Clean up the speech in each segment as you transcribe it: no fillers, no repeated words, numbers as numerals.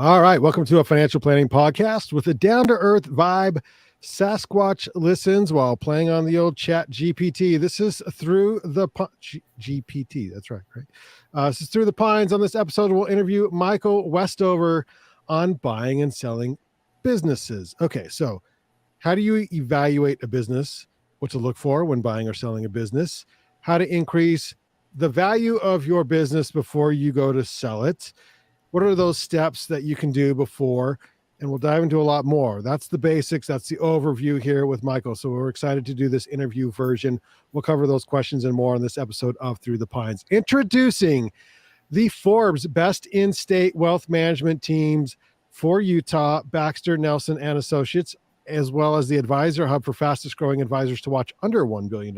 All right. Welcome to a financial planning podcast with a down-to-earth vibe. Sasquatch listens while playing on the old chat GPT. This is Through the GPT. That's right. This is Through the Pines. On this episode, we'll interview Michael Westover on buying and selling businesses. Okay. So how do you evaluate a business? What to look for when buying or selling a business? How to increase the value of your business before you go to sell it? What are those steps that you can do before? And we'll dive into a lot more. That's the basics. That's the overview here with Michael. So we're excited to do this interview version. We'll cover those questions and more on this episode of Through the Pines. Introducing the Forbes Best In-State Wealth Management Teams for Utah, Baxter, Nelson, and Associates, as well as the Advisor Hub for fastest growing advisors to watch under $1 billion.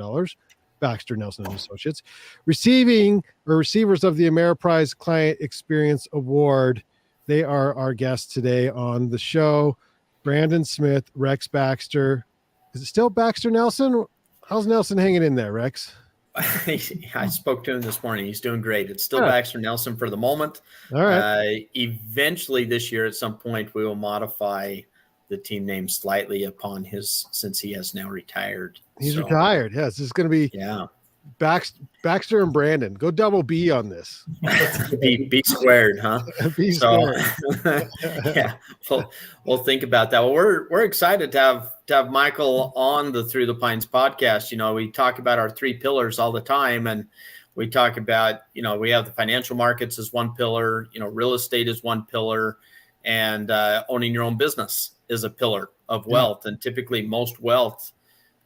Baxter, Nelson, and Associates, receivers of the Ameriprise Client Experience Award. They are our guests today on the show. Brandon Smith, Rex Baxter. Is it still Baxter Nelson? How's Nelson hanging in there, Rex? I spoke to him this morning. He's doing great. It's still Baxter Nelson for the moment. All right. Eventually this year at some point, we will modify the team name slightly since he has now retired. He's retired. Yes, this is going to be Baxter and Brandon. Go double B on this. B squared, huh? B squared. Yeah, we'll think about that. Well, we're excited to have Michael on the Through the Pines podcast. You know, we talk about our three pillars all the time, and we talk about, we have the financial markets as one pillar, real estate is one pillar, and owning your own business is a pillar of wealth. And typically most wealth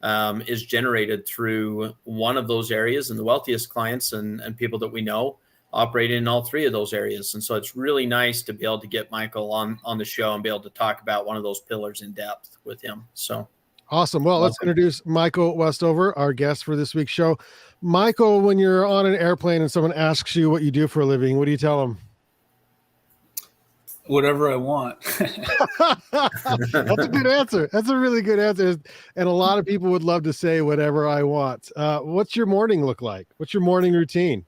is generated through one of those areas, and the wealthiest clients and people that we know operate in all three of those areas. And so it's really nice to be able to get Michael on the show and be able to talk about one of those pillars in depth with him. So awesome. Well, let's introduce Michael Westover, our guest for this week's show. Michael, when you're on an airplane and someone asks you what you do for a living, what do you tell them? Whatever I want. That's a good answer. That's a really good answer. And a lot of people would love to say whatever I want. What's your morning look like? What's your morning routine?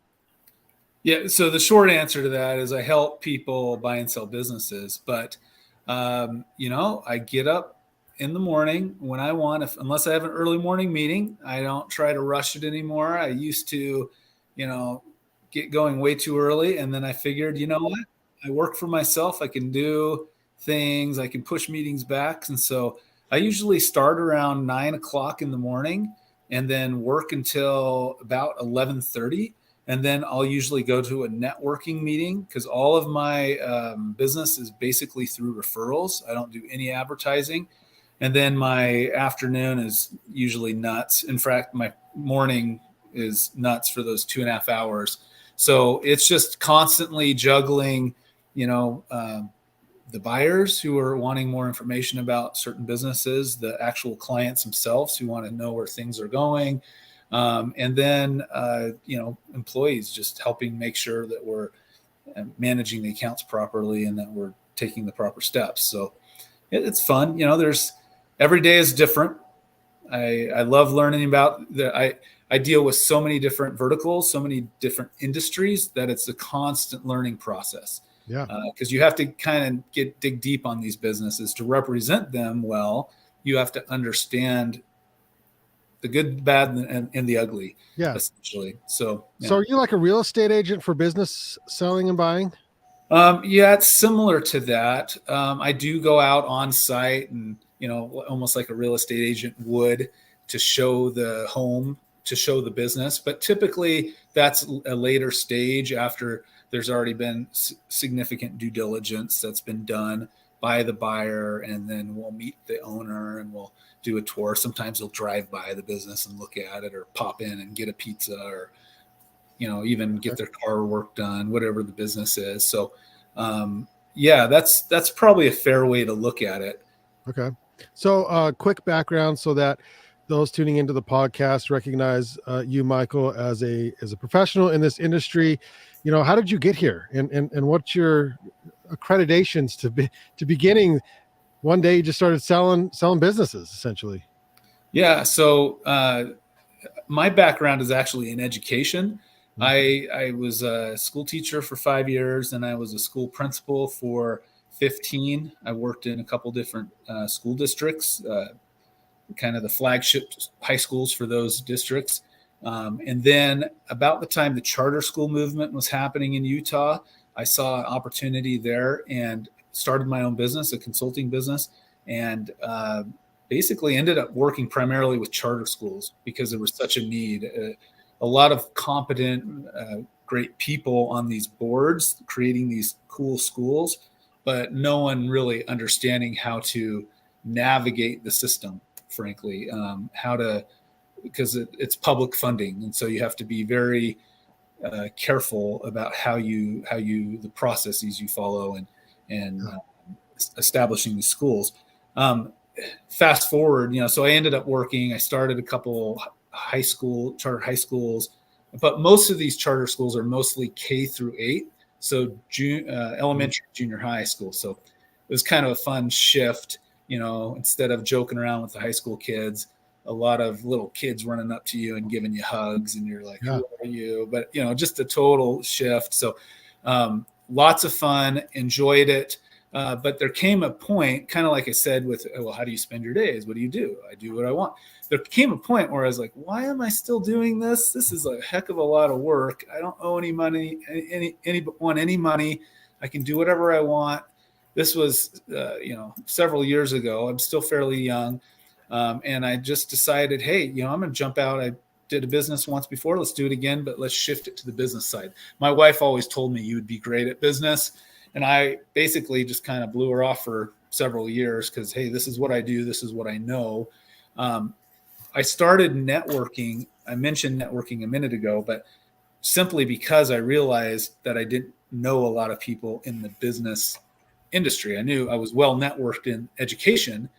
Yeah. So the short answer to that is I help people buy and sell businesses, but I get up in the morning when I want, unless I have an early morning meeting. I don't try to rush it anymore. I used to, get going way too early. And then I figured, you know what? I work for myself. I can do things. I can push meetings back. And so I usually start around 9 o'clock in the morning and then work until about 11:30. And then I'll usually go to a networking meeting because all of my business is basically through referrals. I don't do any advertising. And then my afternoon is usually nuts. In fact, my morning is nuts for those 2.5 hours. So it's just constantly juggling the buyers who are wanting more information about certain businesses, the actual clients themselves who want to know where things are going. And then, employees, just helping make sure that we're managing the accounts properly and that we're taking the proper steps. So it's fun. Every day is different. I love learning about I deal with so many different verticals, so many different industries that it's a constant learning process. Yeah. Because you have to kind of dig deep on these businesses to represent them well. You have to understand the good, the bad, and the ugly. Yeah. Essentially. So are you like a real estate agent for business selling and buying? Yeah, it's similar to that. I do go out on site and, almost like a real estate agent would to show the home, to show the business. But typically that's a later stage after there's already been significant due diligence that's been done by the buyer. And then we'll meet the owner and we'll do a tour. Sometimes they'll drive by the business and look at it or pop in and get a pizza or, even get their car work done, whatever the business is. So, that's probably a fair way to look at it. Okay. So quick background so that those tuning into the podcast recognize you, Michael, as a professional in this industry. How did you get here, and what's your accreditations to beginning? One day you just started selling businesses, essentially. Yeah. So my background is actually in education. I was a school teacher for 5 years, and I was a school principal for 15, I worked in a couple different school districts, kind of the flagship high schools for those districts. And then about the time the charter school movement was happening in Utah, I saw an opportunity there and started my own business, a consulting business, and basically ended up working primarily with charter schools because there was such a need. A lot of competent, great people on these boards creating these cool schools, but no one really understanding how to navigate the system, frankly, because it's public funding. And so you have to be very careful about how the processes you follow and establishing these schools. Fast forward, so I ended up working. I started a couple charter high schools, but most of these charter schools are mostly K through 8, so elementary, junior high school. So it was kind of a fun shift. Instead of joking around with the high school kids, a lot of little kids running up to you and giving you hugs, and you're like, who are you? But just a total shift. So lots of fun, enjoyed it. But there came a point, kind of like I said, with, well, how do you spend your days? What do you do? I do what I want. There came a point where I was like, why am I still doing this? This is a heck of a lot of work. I don't owe any money, any money. I can do whatever I want. This was, several years ago. I'm still fairly young. And I just decided, hey, I'm going to jump out. I did a business once before. Let's do it again, but let's shift it to the business side. My wife always told me you would be great at business. And I basically just kind of blew her off for several years because, hey, this is what I do. This is what I know. I started networking. I mentioned networking a minute ago, but simply because I realized that I didn't know a lot of people in the business industry. I knew I was well networked in education.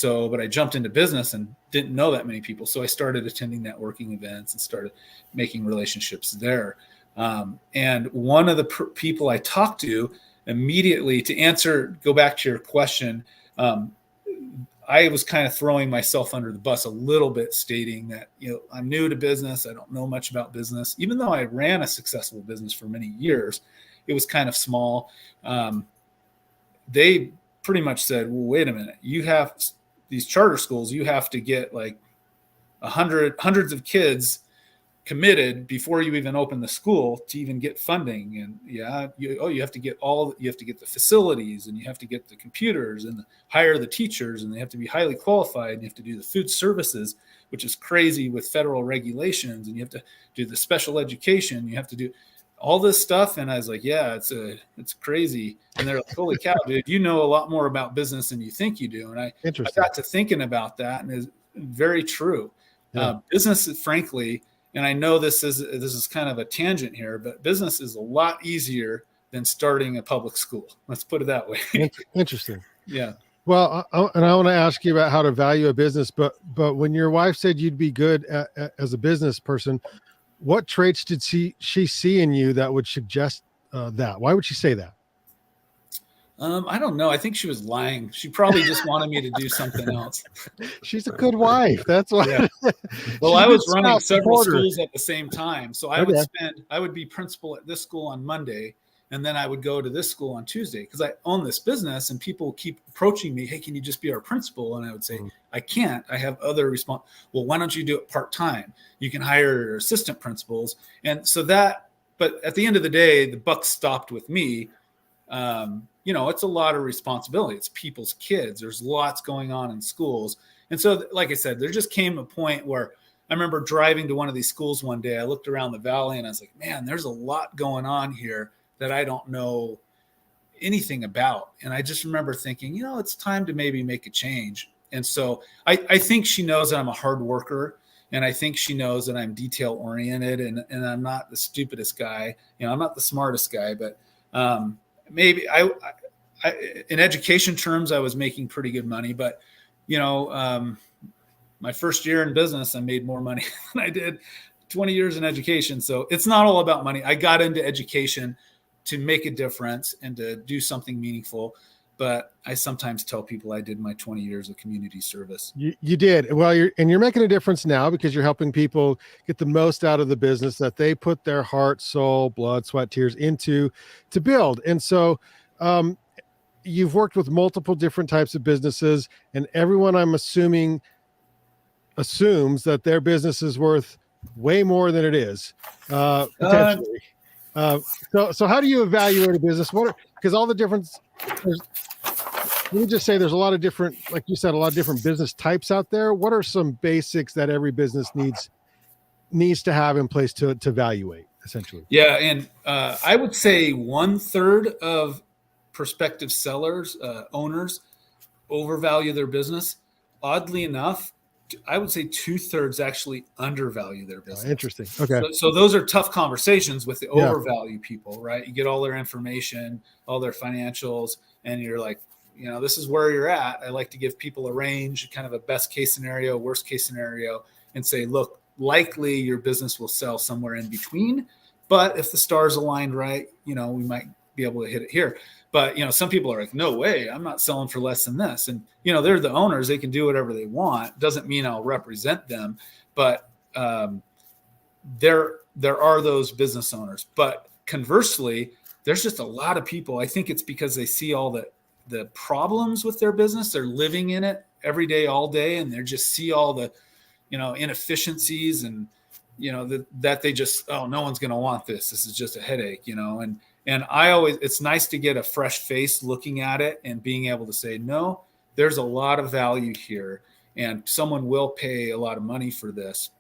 But I jumped into business and didn't know that many people. So I started attending networking events and started making relationships there. And one of the people I talked to immediately, go back to your question, I was kind of throwing myself under the bus a little bit, stating that, I'm new to business. I don't know much about business. Even though I ran a successful business for many years, it was kind of small. They pretty much said, well, wait a minute, you have these charter schools, you have to get like hundreds of kids committed before you even open the school to even get funding. And you have to get the facilities, and you have to get the computers, and hire the teachers, and they have to be highly qualified, and you have to do the food services, which is crazy with federal regulations, and you have to do the special education, you have to do all this stuff. And I was like, yeah, it's crazy. And they're like, holy cow, dude, you know a lot more about business than you think you do. And I got to thinking about that, and it's very true. Yeah. Business, frankly, and I know this is kind of a tangent here, but business is a lot easier than starting a public school. Let's put it that way. Interesting. Yeah. Well, and I want to ask you about how to value a business, but when your wife said you'd be good as a business person, what traits did she see in you that would suggest that? Why would she say that? I don't know. I think she was lying. She probably just wanted me to do something else. She's a good wife. That's why. Yeah. Well, I was running several schools at the same time. So I would be principal at this school on Monday, and then I would go to this school on Tuesday because I own this business, and people keep approaching me. Hey, can you just be our principal? And I would say, I can't. I have other Well, why don't you do it part-time? You can hire assistant principals. And so but at the end of the day, the buck stopped with me. It's a lot of responsibility. It's people's kids. There's lots going on in schools. And so, like I said, there just came a point where I remember driving to one of these schools one day. I looked around the valley and I was like, man, there's a lot going on here that I don't know anything about. And I just remember thinking, it's time to maybe make a change. And so I think she knows that I'm a hard worker. And I think she knows that I'm detail oriented and I'm not the stupidest guy. I'm not the smartest guy, but maybe I in education terms, I was making pretty good money, but my first year in business, I made more money than I did 20 years in education. So it's not all about money. I got into education to make a difference and to do something meaningful. But I sometimes tell people I did my 20 years of community service. You did. Well, you're making a difference now because you're helping people get the most out of the business that they put their heart, soul, blood, sweat, tears into to build. And so you've worked with multiple different types of businesses, and everyone, I'm assuming, assumes that their business is worth way more than it is, potentially. So how do you evaluate a business? Because all the difference, let me just say there's a lot of different, like you said, a lot of different business types out there. What are some basics that every business needs to have in place to evaluate, essentially? Yeah, and I would say 1/3 of prospective sellers, owners, overvalue their business. Oddly enough, I would say 2/3 actually undervalue their business. Interesting. Okay. So those are tough conversations with the overvalue people, right? You get all their information, all their financials, and you're like, this is where you're at. I like to give people a range, kind of a best case scenario, worst case scenario, and say, look, likely your business will sell somewhere in between. But if the stars aligned right, we might be able to hit it here. But, some people are like, no way, I'm not selling for less than this. And, they're the owners. They can do whatever they want. Doesn't mean I'll represent them. But there are those business owners. But conversely, there's just a lot of people. I think it's because they see all the problems with their business. They're living in it every day, all day. And they just see all the, inefficiencies and, that they just, no one's going to want this. This is just a headache, and it's nice to get a fresh face looking at it and being able to say, no, there's a lot of value here and someone will pay a lot of money for this.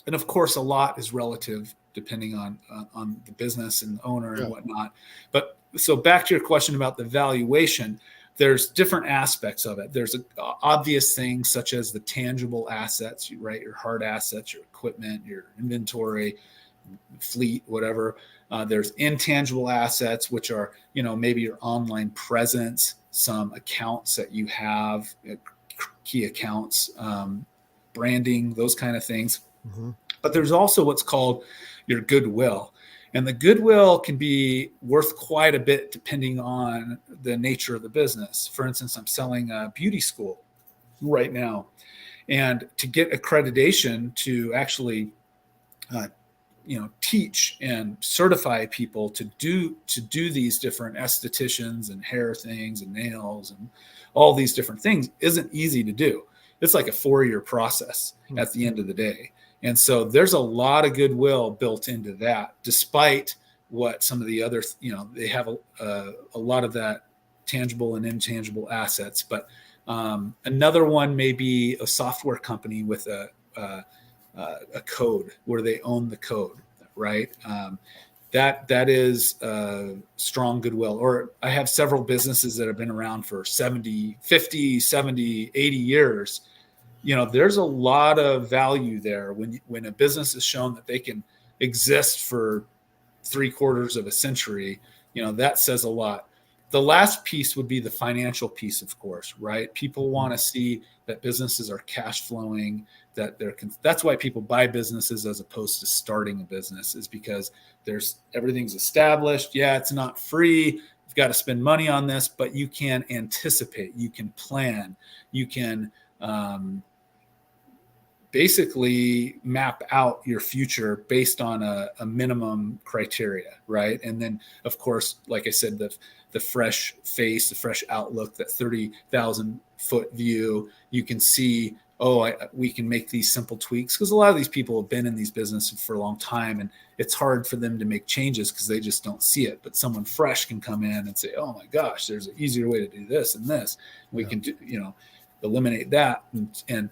And of course, a lot is relative depending on the business and the owner and whatnot. But so back to your question about the valuation, there's different aspects of it. There's obvious things such as the tangible assets, right? Your hard assets, your equipment, your inventory, fleet, whatever. There's intangible assets, which are, maybe your online presence, some accounts that you have, key accounts, branding, those kind of things. Mm-hmm. But there's also what's called your goodwill. And the goodwill can be worth quite a bit depending on the nature of the business. For instance, I'm selling a beauty school right now. And to get accreditation to actually teach and certify people to do these different estheticians and hair things and nails and all these different things isn't easy to do. It's like a 4-year process at the end of the day. And so there's a lot of goodwill built into that, despite what some of the other, they have a lot of that tangible and intangible assets. But another one may be a software company with a code where they own the code, right? That is strong goodwill. Or I have several businesses that have been around for 50, 70, 80 years. There's a lot of value there when a business is shown that they can exist for 3/4 of a century. That says a lot. The last piece would be the financial piece, of course, right? People want to see that businesses are cash flowing, that's why people buy businesses as opposed to starting a business, is because everything's established. Yeah, it's not free. You've got to spend money on this, but you can anticipate, you can plan, you can basically map out your future based on a minimum criteria, right? And then, of course, like I said, the fresh face, the fresh outlook, that 30,000 foot view, you can see, we can make these simple tweaks, because a lot of these people have been in these businesses for a long time and it's hard for them to make changes because they just don't see it. But someone fresh can come in and say, oh my gosh, there's an easier way to do this and this. We can do, eliminate that and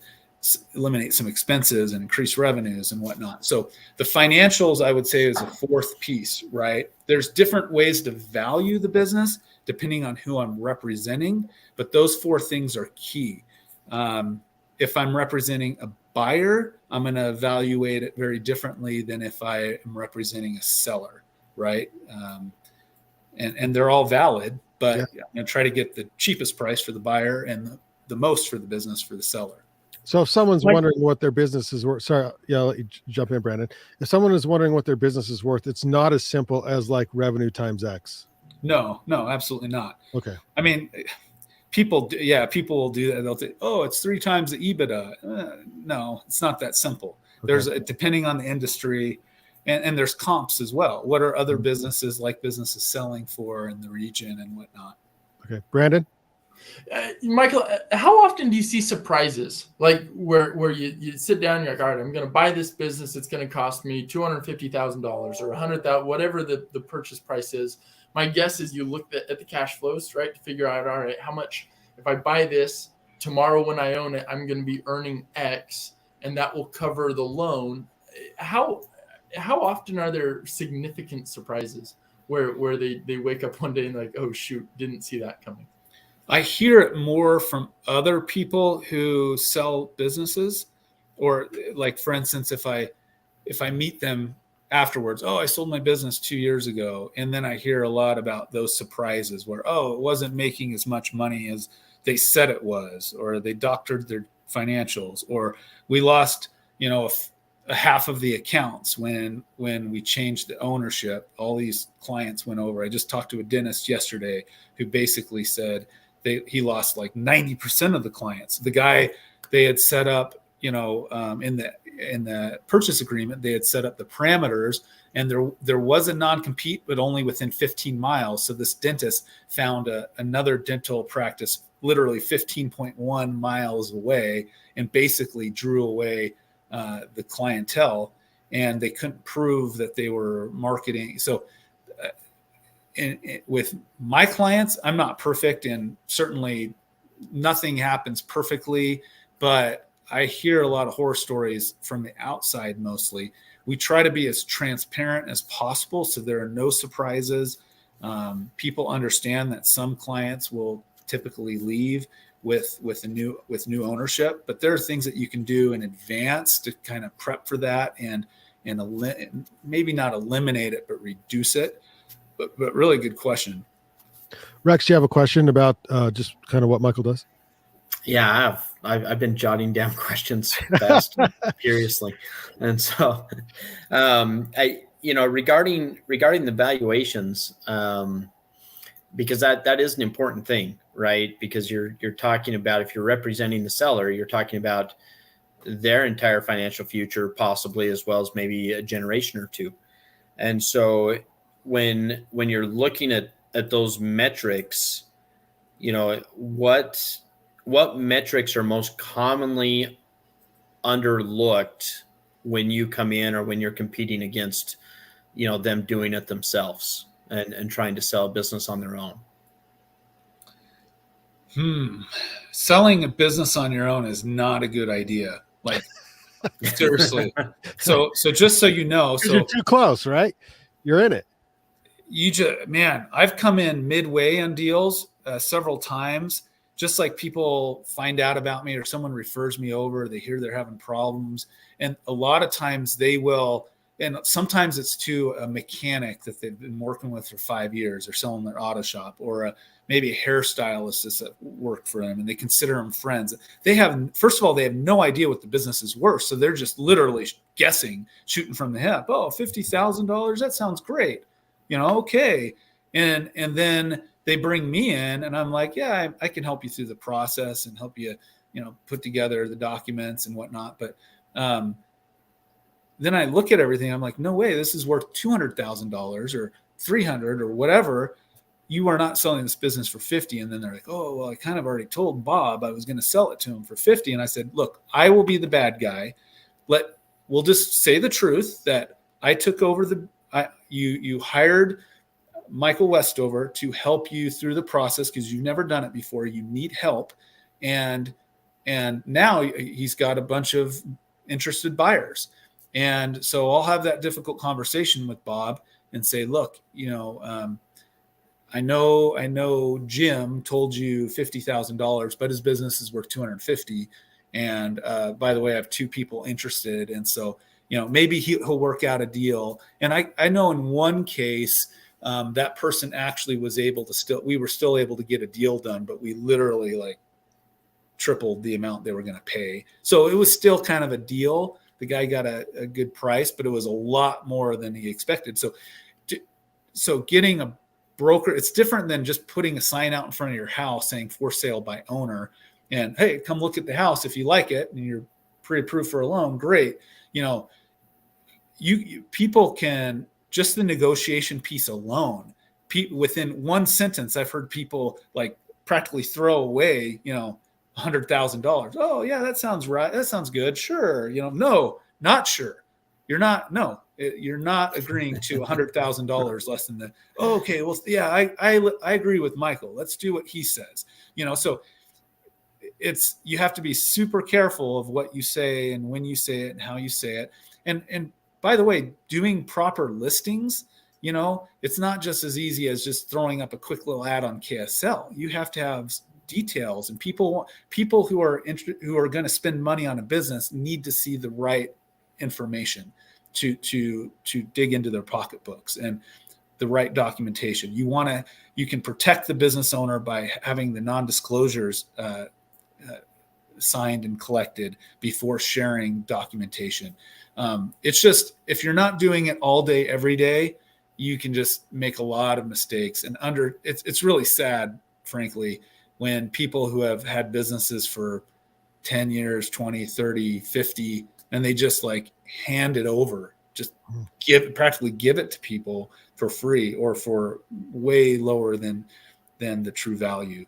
eliminate some expenses and increase revenues and whatnot. So the financials, I would say, is a fourth piece, right? There's different ways to value the business depending on who I'm representing, but those 4 things are key. If I'm representing a buyer, I'm going to evaluate it very differently than if I am representing a seller, right? And they're all valid, but I'm going to try to get the cheapest price for the buyer and the most for the business for the seller. So if someone's wondering what their business is worth, I'll let you jump in, Brandon. If someone is wondering what their business is worth, it's not as simple as like revenue times X. No, absolutely not. Okay. I mean, people will do that. They'll say, it's 3 times the EBITDA. No, it's not that simple. Okay. There's depending on the industry, and there's comps as well. What are other businesses selling for in the region and whatnot? Okay. Brandon? Michael, how often do you see surprises like where you sit down, you're like, all right, I'm going to buy this business. It's going to cost me $250,000 or $100,000, whatever the purchase price is. My guess is you look at the cash flows, right, to figure out, all right, how much, if I buy this tomorrow when I own it, I'm going to be earning X, and that will cover the loan. How often are there significant surprises where they wake up one day and like, oh shoot, didn't see that coming? I hear it more from other people who sell businesses, or like, for instance, if I meet them afterwards, oh, I sold my business 2 years ago. And then I hear a lot about those surprises where, oh, it wasn't making as much money as they said it was, or they doctored their financials, or we lost, a half of the accounts when we changed the ownership. All these clients went over. I just talked to a dentist yesterday who basically said he lost like 90% of the clients. The guy they had set up, in the purchase agreement, they had set up the parameters, and there was a non-compete, but only within 15 miles. So this dentist found another dental practice literally 15.1 miles away, and basically drew away the clientele, and they couldn't prove that they were marketing. So with my clients, I'm not perfect, and certainly nothing happens perfectly, but I hear a lot of horror stories from the outside. Mostly we try to be as transparent as possible, so there are no surprises. People understand that some clients will typically leave with new ownership, but there are things that you can do in advance to kind of prep for that, and maybe not eliminate it, but reduce it. But really good question. Rex, do you have a question about just kind of what Michael does? Yeah, I've been jotting down questions fast and furiously, and so regarding the valuations, because that is an important thing, right? Because you're talking about, if you're representing the seller, you're talking about their entire financial future, possibly, as well as maybe a generation or two. And so when you're looking at those metrics, what metrics are most commonly underlooked when you come in, or when you're competing against, them doing it themselves and trying to sell a business on their own? Selling a business on your own is not a good idea. Like, seriously. So just so you know, so you're too close, right? You're in it. I've come in midway on deals several times. Just like people find out about me, or someone refers me over, they hear they're having problems. And a lot of times they will, and sometimes it's to a mechanic that they've been working with for 5 years, or selling their auto shop, or maybe a hairstylist that's at work for them, and they consider them friends. First of all, they have no idea what the business is worth. So they're just literally guessing, shooting from the hip. Oh, $50,000. That sounds great. Okay. And then they bring me in, and I'm like, yeah, I can help you through the process and help you, put together the documents and whatnot. But then I look at everything. I'm like, no way, this is worth $200,000 or $300,000 or whatever. You are not selling this business for 50. And then they're like, oh, well, I kind of already told Bob I was going to sell it to him for 50. And I said, look, I will be the bad guy. We'll just say the truth that I took over you hired Michael Westover to help you through the process, because you've never done it before. You need help. And now he's got a bunch of interested buyers. And so I'll have that difficult conversation with Bob and say, look, I know Jim told you $50,000, but his business is worth $250,000. And by the way, I have 2 people interested. And so, maybe he'll work out a deal. And I know in one case, that person actually was able to we were still able to get a deal done, but we literally tripled the amount they were going to pay. So it was still kind of a deal. The guy got a good price, but it was a lot more than he expected. So getting a broker, it's different than just putting a sign out in front of your house saying for sale by owner, and hey, come look at the house. If you like it and you're pre-approved for a loan, great. You people can, just the negotiation piece alone within one sentence, I've heard people like practically throw away, $100,000. Oh yeah, that sounds right. That sounds good. Sure. No, not sure. You're not. No, you're not agreeing to $100,000 less than that. Oh, okay. Well, yeah, I agree with Michael. Let's do what he says. So you have to be super careful of what you say and when you say it and how you say it. And by the way, doing proper listings, it's not just as easy as just throwing up a quick little ad on KSL. You have to have details, and people who are going to spend money on a business need to see the right information to dig into their pocketbooks and the right documentation. You can protect the business owner by having the non-disclosures signed and collected before sharing documentation. It's just, if you're not doing it all day, every day, you can just make a lot of mistakes. And it's really sad, frankly, when people who have had businesses for 10 years, 20, 30, 50, and they just like hand it over, just practically give it to people for free or for way lower than the true value.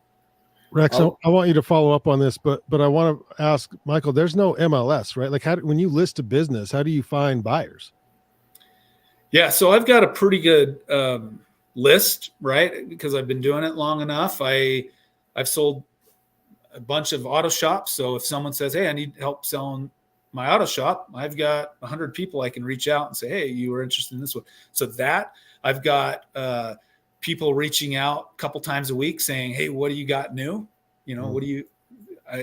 Rex, I want you to follow up on this, but I want to ask Michael, there's no MLS, right? Like when you list a business, how do you find buyers? Yeah. So I've got a pretty good list, right? Because I've been doing it long enough. I've sold a bunch of auto shops. So if someone says, hey, I need help selling my auto shop, I've got 100 people I can reach out and say, hey, you were interested in this one. So that I've got people reaching out a couple times a week saying, hey, what do you got new? What do you,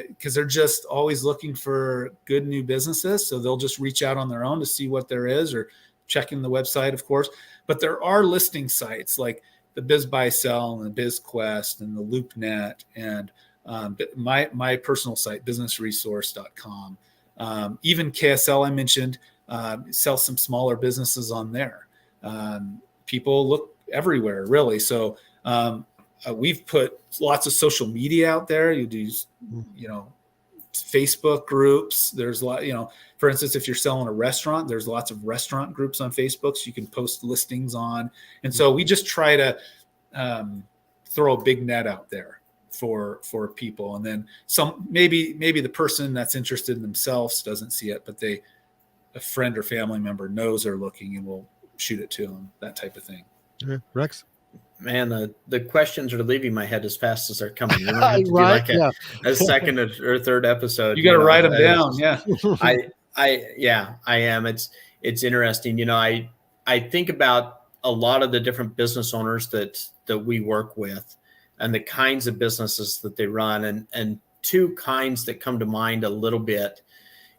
because they're just always looking for good new businesses. So they'll just reach out on their own to see what there is, or checking the website, of course. But there are listing sites like the Biz Buy Sell and the BizQuest and the LoopNet and my personal site, businessresource.com. Even KSL, I mentioned, sell some smaller businesses on there. People look everywhere, really. So we've put lots of social media out there. You do, Facebook groups. There's a lot, for instance, if you're selling a restaurant, there's lots of restaurant groups on Facebook, so you can post listings on. And so we just try to throw a big net out there for people. And then maybe the person that's interested in themselves doesn't see it, but a friend or family member knows they're looking and will shoot it to them, that type of thing. Okay. Rex? Man, the questions are leaving my head as fast as they're coming. You don't have to Right? do like a second or third episode. You got to write them down. Yeah. I am. It's interesting. I think about a lot of the different business owners that we work with and the kinds of businesses that they run. And two kinds that come to mind a little bit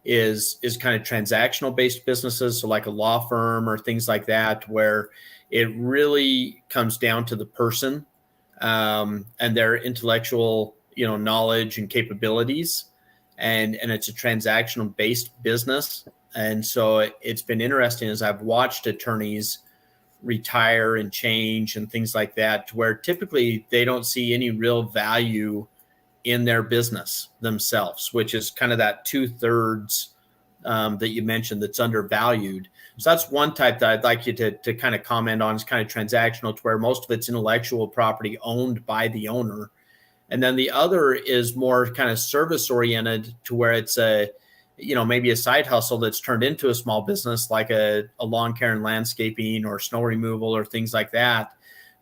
is kind of transactional based businesses. So like a law firm or things like that, where it really comes down to the person and their intellectual, knowledge and capabilities. And it's a transactional based business. And so it's been interesting as I've watched attorneys retire and change and things like that, to where typically they don't see any real value in their business themselves, which is kind of that 2/3 that you mentioned that's undervalued. So that's one type that I'd like you to kind of comment on, is kind of transactional, to where most of it's intellectual property owned by the owner. And then the other is more kind of service oriented, to where it's maybe a side hustle that's turned into a small business, like a lawn care and landscaping or snow removal or things like that,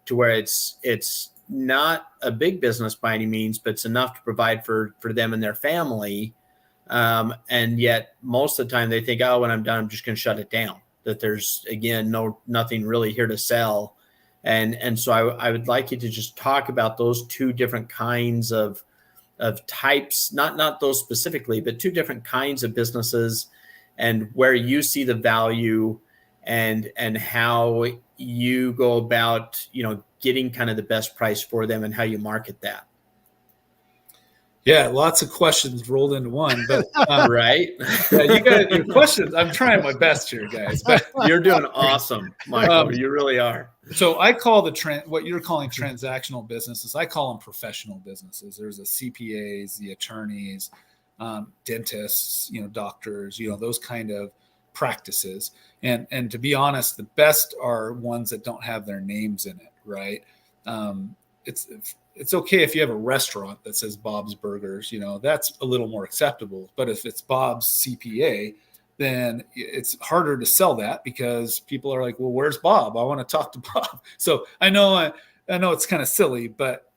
to where it's not a big business by any means, but it's enough to provide for them and their family. And yet most of the time they think, oh, when I'm done, I'm just going to shut it down, that there's, again, nothing really here to sell. And so I would like you to just talk about those two different kinds of types, not those specifically, but two different kinds of businesses, and where you see the value and how you go about, getting kind of the best price for them and how you market that. Yeah, lots of questions rolled into one, but right. Yeah, you got your questions. I'm trying my best here, guys. But you're doing awesome, Michael. You really are. So I call what you're calling transactional businesses, I call them professional businesses. There's the CPAs, the attorneys, dentists, doctors, those kind of practices. And to be honest, the best are ones that don't have their names in it, right? It's okay if you have a restaurant that says Bob's Burgers, that's a little more acceptable. But if it's Bob's CPA, then it's harder to sell that because people are like, well, where's Bob? I want to talk to Bob. So I know it's kind of silly, but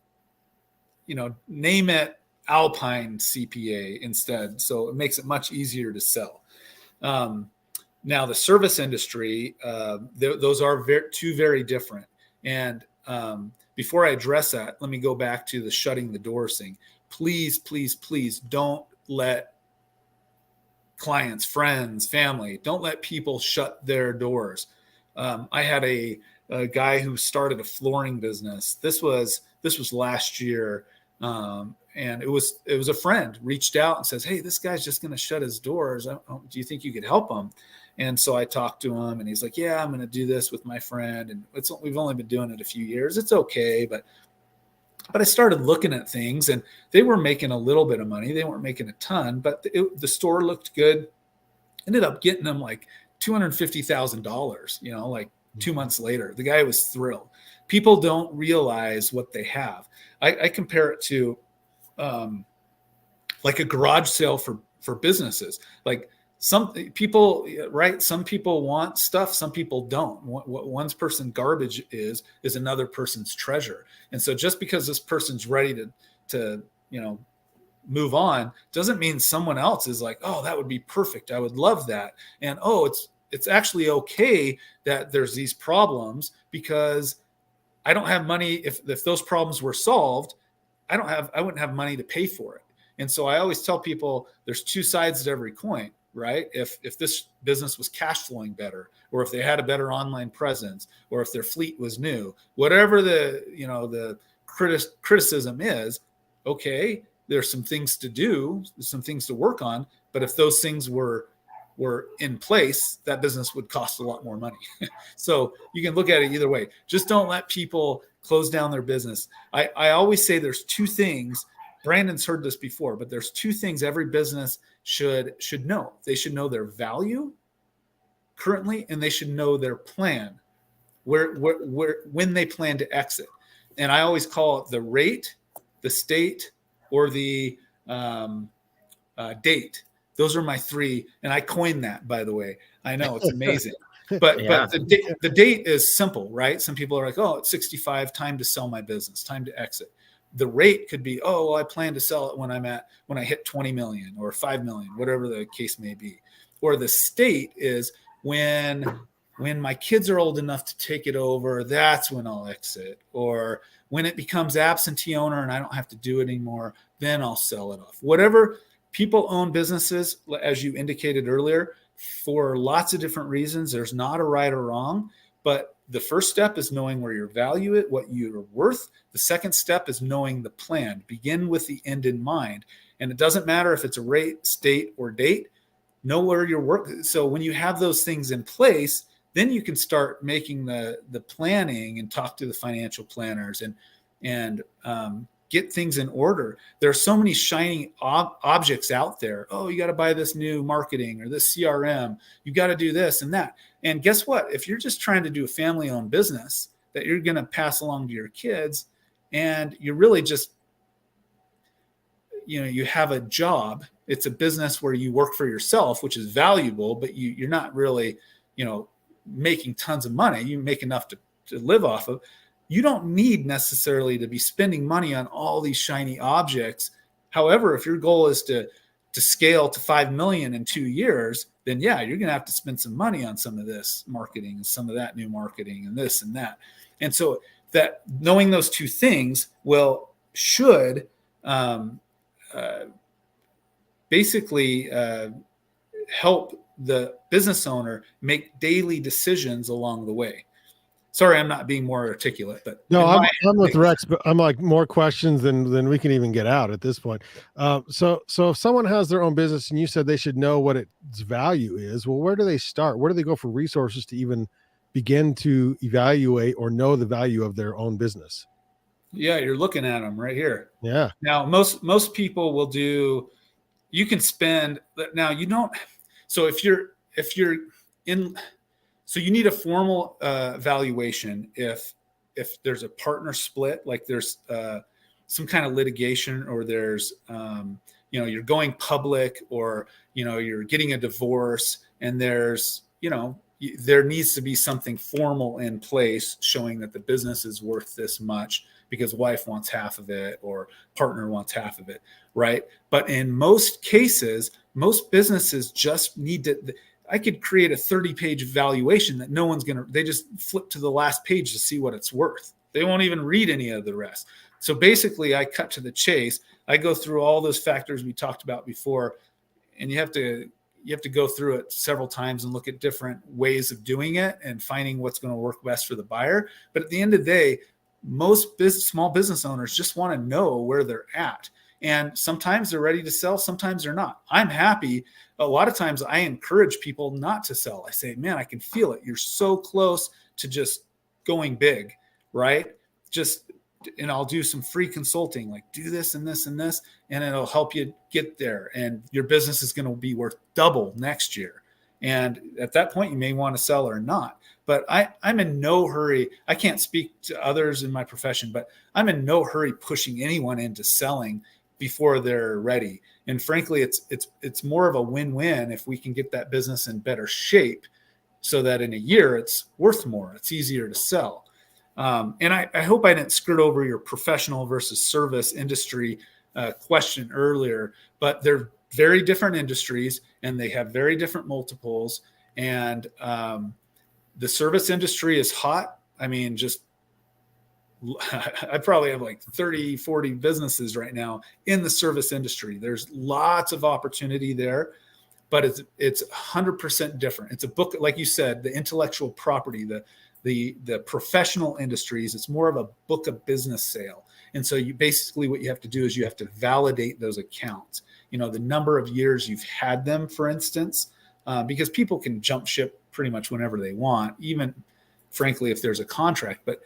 name it Alpine CPA instead. So it makes it much easier to sell. Now the service industry, those are two very different. And before I address that, let me go back to the shutting the doors thing. Please, please, please don't let clients, friends, family, don't let people shut their doors. I had a guy who started a flooring business. This was last year. And it was a friend reached out and says, hey, this guy's just going to shut his doors. Do you think you could help him? And so I talked to him and he's like, yeah, I'm going to do this with my friend. And we've only been doing it a few years. It's okay. But I started looking at things and they were making a little bit of money. They weren't making a ton, but the store looked good. Ended up getting them like $250,000, like 2 months later. The guy was thrilled. People don't realize what they have. I compare it to like a garage sale for businesses. Like some people, right? Some people want stuff. Some people don't. What one person's garbage is another person's treasure. And so just because this person's ready to move on doesn't mean someone else is like, oh, that would be perfect. I would love that. And it's actually okay that there's these problems because I don't have money. If those problems were solved, I wouldn't have money to pay for it. And so I always tell people there's two sides to every coin, right? If this business was cash flowing better, or if they had a better online presence, or if their fleet was new, whatever the criticism is, okay, there's some things to do, some things to work on. But if those things were in place, that business would cost a lot more money. So you can look at it either way. Just don't let people close down their business. I always say there's two things. Brandon's heard this before, but there's two things every business should know. They should know their value currently, and they should know their plan, where when they plan to exit. And I always call it the rate, the state, or the date. Those are my three. And I coined that, by the way. I know it's amazing. But Yeah. but the date is simple, right? Some people are like, oh, it's 65, time to sell my business, time to exit. The rate could be, oh, well, I plan to sell it when I hit 20 million or 5 million, whatever the case may be. Or the state is when my kids are old enough to take it over, that's when I'll exit. Or when it becomes absentee owner and I don't have to do it anymore, then I'll sell it off. Whatever. People own businesses, as you indicated earlier, for lots of different reasons. There's not a right or wrong, but the first step is knowing where your value is, what you're worth. The second step is knowing the plan. Begin with the end in mind. And it doesn't matter if it's a rate, state, or date. Know where your work. So when you have those things in place, then you can start making the planning and talk to the financial planners and get things in order. There are so many shiny objects out there. Oh, you got to buy this new marketing or this CRM. You got to do this and that. And guess what? If you're just trying to do a family-owned business that you're going to pass along to your kids, and you're really just, you have a job. It's a business where you work for yourself, which is valuable, but you're not really, making tons of money. You make enough to live off of. You don't need necessarily to be spending money on all these shiny objects. However, if your goal is to scale to 5 million in 2 years, then yeah, you're going to have to spend some money on some of this marketing and some of that new marketing and this and that. And so that knowing those two things should basically help the business owner make daily decisions along the way. Sorry, I'm not being more articulate, but no, I'm with Rex, but I'm like more questions than we can even get out at this point. So if someone has their own business and you said they should know what its value is, well, where do they start? Where do they go for resources to even begin to evaluate or know the value of their own business? Yeah, you're looking at them right here. Yeah. Now, most people will do. You can spend now. You don't. So if you're in. So you need a formal valuation if if there's a partner split, like there's some kind of litigation, or there's you're going public, or you're getting a divorce, and there's there needs to be something formal in place showing that the business is worth this much because wife wants half of it or partner wants half of it, right? But in most cases, most businesses just need to, I could create a 30-page valuation that no one's they just flip to the last page to see what it's worth. They won't even read any of the rest. So basically, I cut to the chase. I go through all those factors we talked about before, and you have to go through it several times and look at different ways of doing it and finding what's going to work best for the buyer. But at the end of the day, most small business owners just want to know where they're at. And sometimes they're ready to sell, sometimes they're not. I'm happy. A lot of times I encourage people not to sell. I say, man, I can feel it. You're so close to just going big, right? And I'll do some free consulting, like do this and this and this, and it'll help you get there. And your business is going to be worth double next year. And at that point, you may want to sell or not. But I'm in no hurry. I can't speak to others in my profession, but I'm in no hurry pushing anyone into selling before they're ready. And frankly, it's more of a win-win if we can get that business in better shape so that in a year it's worth more. It's easier to sell. And I hope I didn't skirt over your professional versus service industry question earlier, but they're very different industries and they have very different multiples. And the service industry is hot. I mean, I probably have like 30, 40 businesses right now in the service industry. There's lots of opportunity there, but it's 100% different. It's a book, like you said, the intellectual property, the professional industries, it's more of a book of business sale. And so what you have to do is you have to validate those accounts, the number of years you've had them, for instance, because people can jump ship pretty much whenever they want, even frankly, if there's a contract, but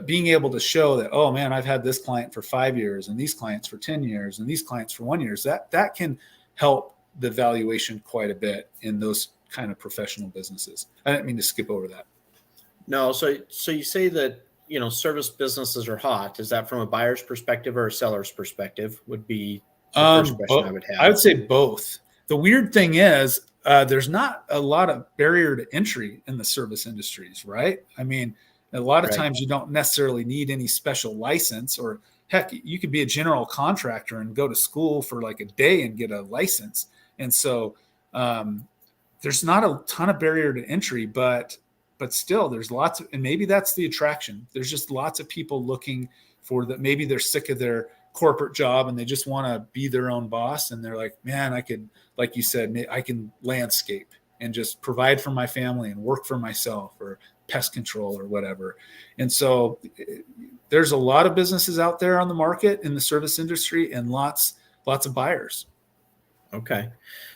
being able to show that, oh man, I've had this client for 5 years and these clients for 10 years and these clients for 1 year, that can help the valuation quite a bit in those kind of professional businesses. I didn't mean to skip over that. No. So you say that, service businesses are hot. Is that from a buyer's perspective or a seller's perspective would be the first question I would have? I would say both. The weird thing is there's not a lot of barrier to entry in the service industries, right? I mean, a lot of times you don't necessarily need any special license, or heck, you could be a general contractor and go to school for like a day and get a license. And so there's not a ton of barrier to entry, but still there's lots of, and maybe that's the attraction. There's just lots of people looking for that. Maybe they're sick of their corporate job and they just want to be their own boss. And they're like, man, I could, like you said, I can landscape and just provide for my family and work for myself, or pest control or whatever. And so there's a lot of businesses out there on the market in the service industry and lots of buyers. Okay.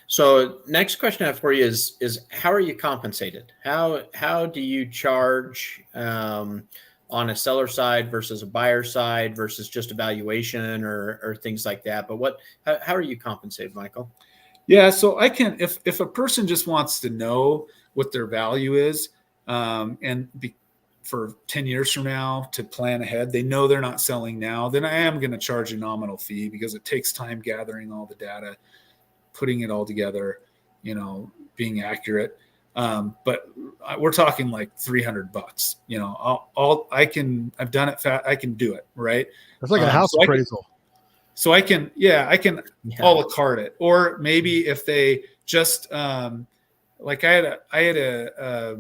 So next question I have for you is how are you compensated? How do you charge on a seller side versus a buyer side versus just a valuation or things like that? But how are you compensated, Michael? Yeah, so I can, if a person just wants to know what their value is, for 10 years from now to plan ahead, they know they're not selling now, then I am going to charge a nominal fee because it takes time gathering all the data, putting it all together, being accurate. But we're talking like $300, I've done it fast. I can do it. Right. That's like a house appraisal. So I can a la carte it, or maybe if they just, like I had a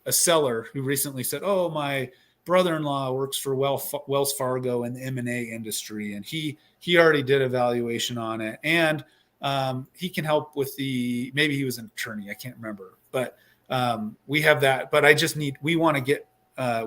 seller who recently said, oh, my brother-in-law works for Wells Fargo in the M&A industry. And he already did a valuation on it. And he can help with maybe he was an attorney. I can't remember, but we have that, but we want to get,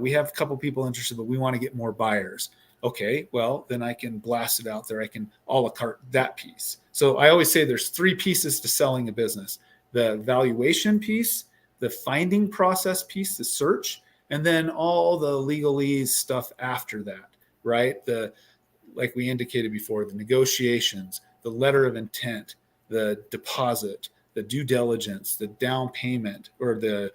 we have a couple people interested, but we want to get more buyers. Okay. Well, then I can blast it out there. I can a la carte that piece. So I always say there's 3 pieces to selling a business: the valuation piece, the finding process piece, the search, and then all the legalese stuff after that, right? Like we indicated before, the negotiations, the letter of intent, the deposit, the due diligence, the down payment, or the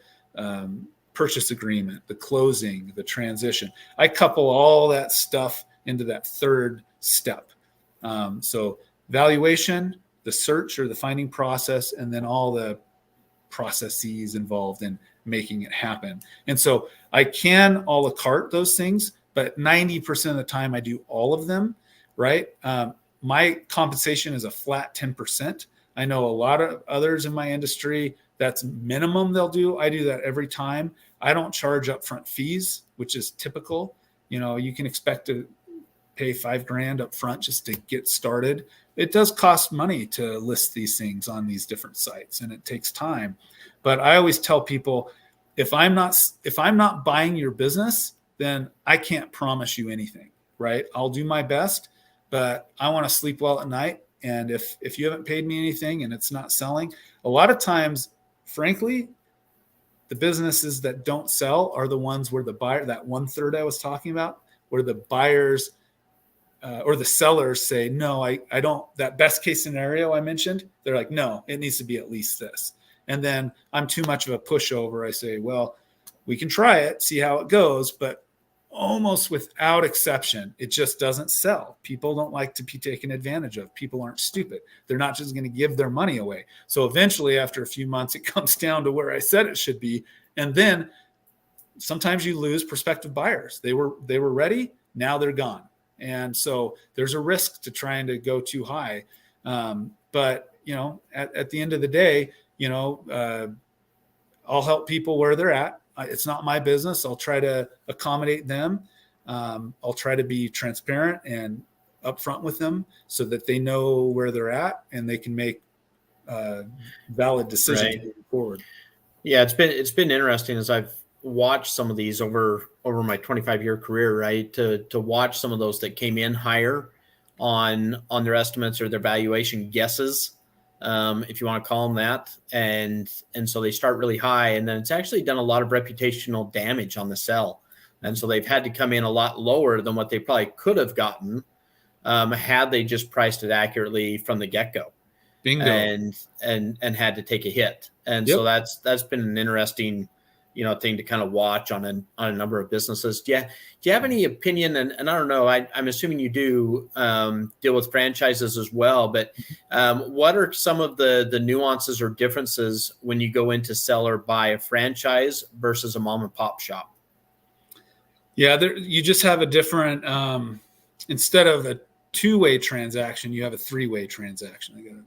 purchase agreement, the closing, the transition. I couple all that stuff into that third step. So valuation, the search or the finding process, and then all the processes involved in making it happen. And so I can a la carte those things, but 90% of the time I do all of them, right? My compensation is a flat 10%. I know a lot of others in my industry, that's minimum they'll do. I do that every time. I don't charge upfront fees, which is typical. You can expect to pay $5,000 up front just to get started. It does cost money to list these things on these different sites, and it takes time. But I always tell people, if I'm not buying your business, then I can't promise you anything, right? I'll do my best, but I want to sleep well at night. And if you haven't paid me anything and it's not selling, a lot of times, frankly, the businesses that don't sell are the ones where the buyer, that 1/3 I was talking about, where the buyers or the sellers say, no, I don't, that best case scenario I mentioned, they're like, no, it needs to be at least this. And then I'm too much of a pushover. I say, well, we can try it, see how it goes, but almost without exception, it just doesn't sell. People don't like to be taken advantage of. People aren't stupid. They're not just going to give their money away. So eventually, after a few months, it comes down to where I said it should be. And then sometimes you lose prospective buyers. They were ready. Now they're gone. And so there's a risk to trying to go too high. But, at the end of the day, I'll help people where they're at. It's not my business. I'll try to accommodate them. I'll try to be transparent and upfront with them so that they know where they're at and they can make valid decisions moving forward. Yeah, it's been interesting as I've watched some of these over my 25-year career, right? To watch some of those that came in higher on their estimates or their valuation guesses, if you want to call them that. And so they start really high, and then it's actually done a lot of reputational damage on the sell. And so they've had to come in a lot lower than what they probably could have gotten had they just priced it accurately from the get-go. Bingo. And had to take a hit. And so that's been an interesting thing to kind of watch on a number of businesses. Do you have any opinion? And I don't know, I'm assuming you do deal with franchises as well, but what are some of the nuances or differences when you go into sell or buy a franchise versus a mom and pop shop? Yeah, you just have a different, instead of a two-way transaction, you have a three-way transaction. I got to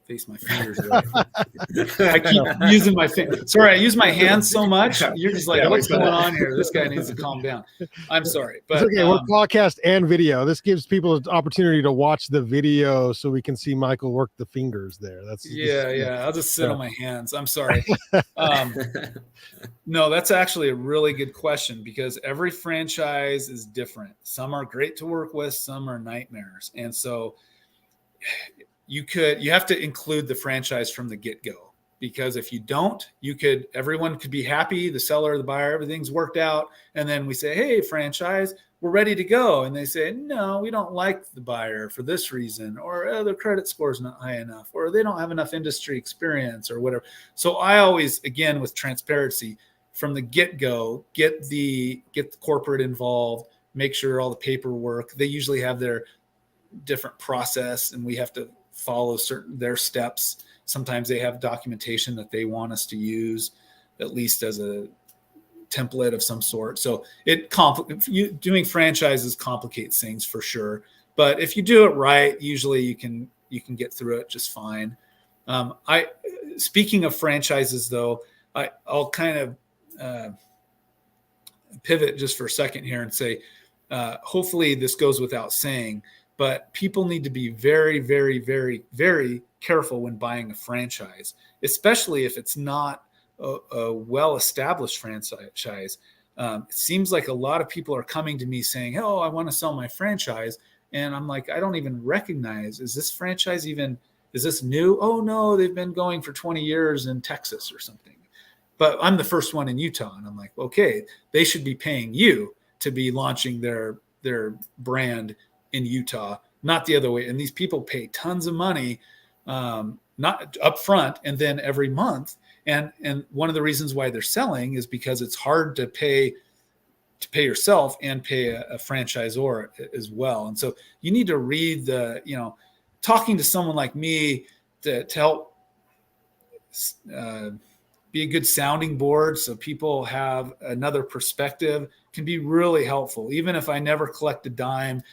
face my fingers away. I keep using my fingers. Sorry, I use my hands so much. You're just like, what's going on here? This guy needs to calm down. I'm sorry. But it's okay. We're podcast and video. This gives people an opportunity to watch the video so we can see Michael work the fingers there. Yeah. I'll just sit on my hands. I'm sorry. No, that's actually a really good question because every franchise is different. Some are great to work with, some are nightmares. And so you have to include the franchise from the get-go, because if you don't, everyone could be happy, the seller, the buyer, everything's worked out. And then we say, hey, franchise, we're ready to go. And they say, no, we don't like the buyer for this reason, or their credit score is not high enough, or they don't have enough industry experience or whatever. So I always, again, with transparency from the get-go, get the corporate involved, make sure all the paperwork, they usually have their different process and we have to follow their steps. Sometimes they have documentation that they want us to use, at least as a template of some sort. So doing franchises complicates things for sure. But if you do it right, usually you can get through it just fine. Speaking of franchises, though, I'll kind of pivot just for a second here and say, hopefully this goes without saying, but people need to be very, very, very, very careful when buying a franchise, especially if it's not a well-established franchise. It seems like a lot of people are coming to me saying, oh, I want to sell my franchise. And I'm like, I don't even recognize, is this franchise is this new? Oh, no, they've been going for 20 years in Texas or something. But I'm the first one in Utah. And I'm like, okay, they should be paying you to be launching their brand in Utah, not the other way. And these people pay tons of money not up front and then every month. And one of the reasons why they're selling is because it's hard to pay yourself and pay a franchisor as well. And so you need to read talking to someone like me to help be a good sounding board so people have another perspective can be really helpful. Even if I never collect a dime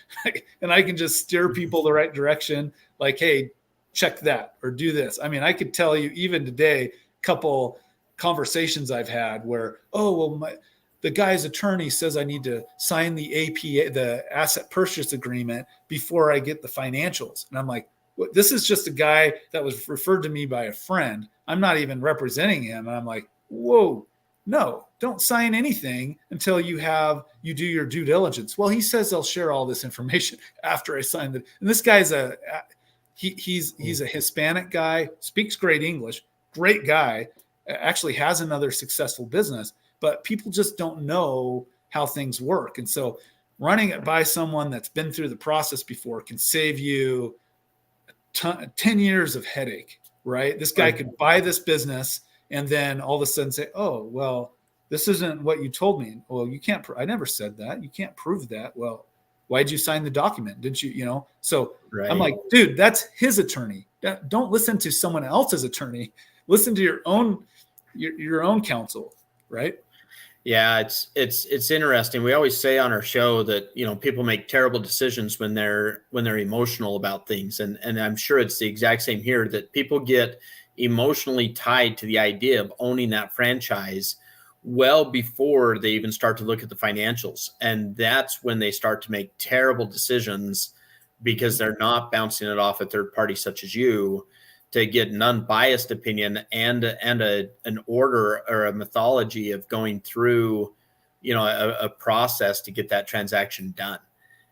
and I can just steer people the right direction, like, hey, check that or do this. I mean, I could tell you even today, a couple conversations I've had where, the guy's attorney says I need to sign the APA, the asset purchase agreement, before I get the financials. And I'm like, this is just a guy that was referred to me by a friend. I'm not even representing him. And I'm like, whoa, no, don't sign anything until you do your due diligence. Well, he says they'll share all this information after I sign it. And this guy's he's a Hispanic guy, speaks great English, great guy, actually has another successful business, but people just don't know how things work. And so running it by someone that's been through the process before can save you 10 years of headache, right? This guy could buy this business and then all of a sudden say, oh, well, this isn't what you told me. Well, you can't, I never said that. You can't prove that. Well, why'd you sign the document? Didn't you, So right. I'm like, dude, that's his attorney. Don't listen to someone else's attorney. Listen to your own counsel, right? Yeah, it's interesting. We always say on our show that, people make terrible decisions when they're emotional about things. And I'm sure it's the exact same here, that people get emotionally tied to the idea of owning that franchise well before they even start to look at the financials. And that's when they start to make terrible decisions because they're not bouncing it off a third party such as you to get an unbiased opinion and an order or a methodology of going through, a process to get that transaction done.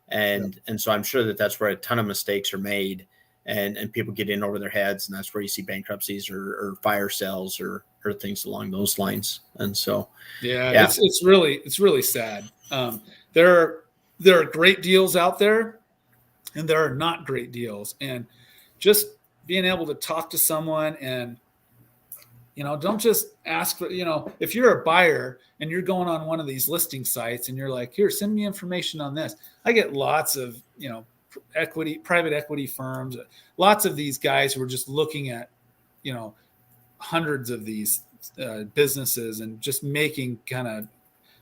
And so I'm sure that that's where a ton of mistakes are made and people get in over their heads. And that's where you see bankruptcies or fire sales or things along those lines. And so, it's really sad. There are great deals out there and there are not great deals. And just being able to talk to someone and, don't just ask for, if you're a buyer and you're going on one of these listing sites and you're like, here, send me information on this. I get lots of, private equity firms, lots of these guys who are just looking at, hundreds of these businesses and just making kind of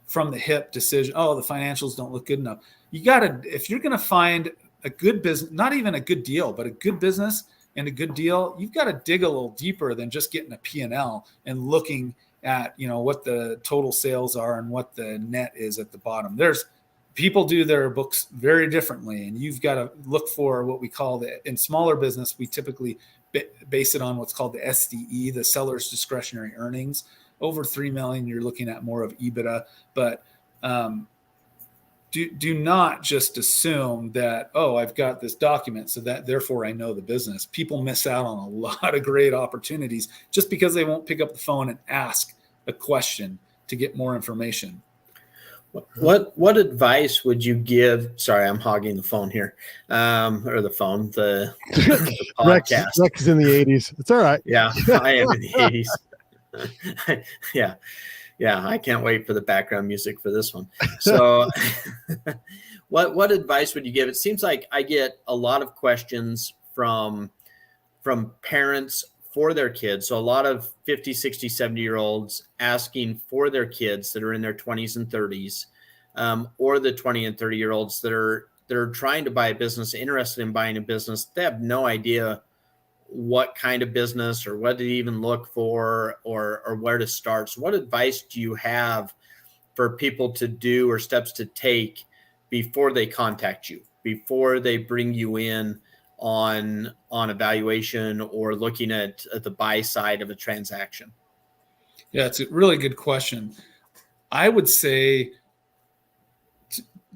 from the hip decision. Oh, the financials don't look good enough. If you're going to find a good business, not even a good deal, but a good business and a good deal, you've got to dig a little deeper than just getting a P&L and looking at, what the total sales are and what the net is at the bottom. There's people do their books very differently, and you've got to look for what we call in smaller business, we typically base it on what's called the SDE, the seller's discretionary earnings. Over 3 million, you're looking at more of EBITDA, but do not just assume that, I've got this document, so that therefore I know the business. People miss out on a lot of great opportunities just because they won't pick up the phone and ask a question to get more information. What advice would you give? Sorry, I'm hogging the phone here, or the phone, the podcast. Rex is in the 80s. It's all right. Yeah, I am in the 80s. Yeah, I can't wait for the background music for this one. So what advice would you give? It seems like I get a lot of questions from parents for their kids. So a lot of 50, 60, 70-year-olds asking for their kids that are in their 20s and 30s, or the 20 and 30-year-olds that are trying to buy a business, interested in buying a business. They have no idea what kind of business or what to even look for or where to start. So what advice do you have for people to do or steps to take before they contact you, before they bring you in on evaluation or looking at the buy side of a transaction? Yeah, it's a really good question. I would say,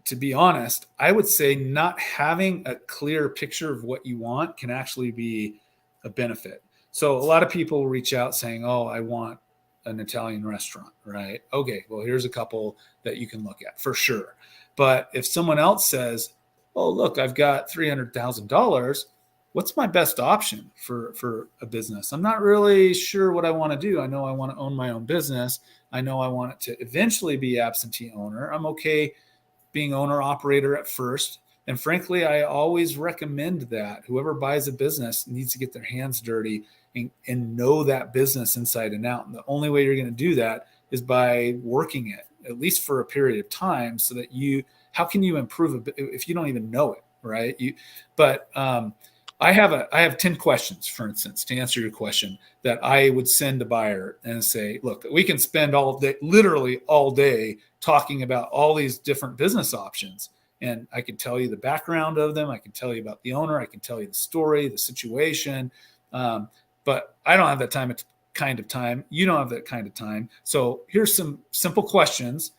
to be honest, I would say not having a clear picture of what you want can actually be a benefit. So a lot of people reach out saying, I want an Italian restaurant, right? Okay, well, here's a couple that you can look at for sure. But if someone else says, look, I've got $300,000, what's my best option for a business? I'm not really sure what I want to do. I know I want to own my own business. I know I want it to eventually be absentee owner. I'm okay being owner operator at first. And frankly, I always recommend that whoever buys a business needs to get their hands dirty and know that business inside and out. And the only way you're going to do that is by working it, at least for a period of time, so that how can you improve if you don't even know it, right? I have 10 questions, for instance, to answer your question, that I would send a buyer and say, look, we can spend literally all day talking about all these different business options. And I can tell you the background of them. I can tell you about the owner. I can tell you the story, the situation. But I don't have that kind of time. You don't have that kind of time. So here's some simple questions.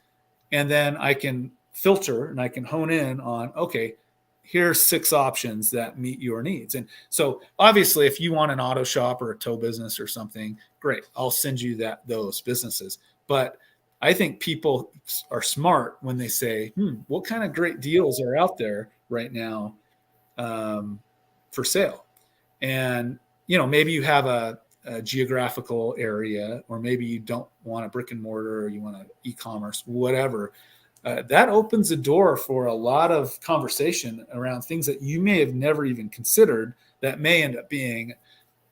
And then I can filter and I can hone in on, okay, here's 6 options that meet your needs. And so obviously if you want an auto shop or a tow business or something, great. I'll send you those businesses. But I think people are smart when they say, what kind of great deals are out there right now for sale? And, maybe you have a geographical area, or maybe you don't want a brick and mortar, or you want an e-commerce, whatever. That opens the door for a lot of conversation around things that you may have never even considered that may end up being,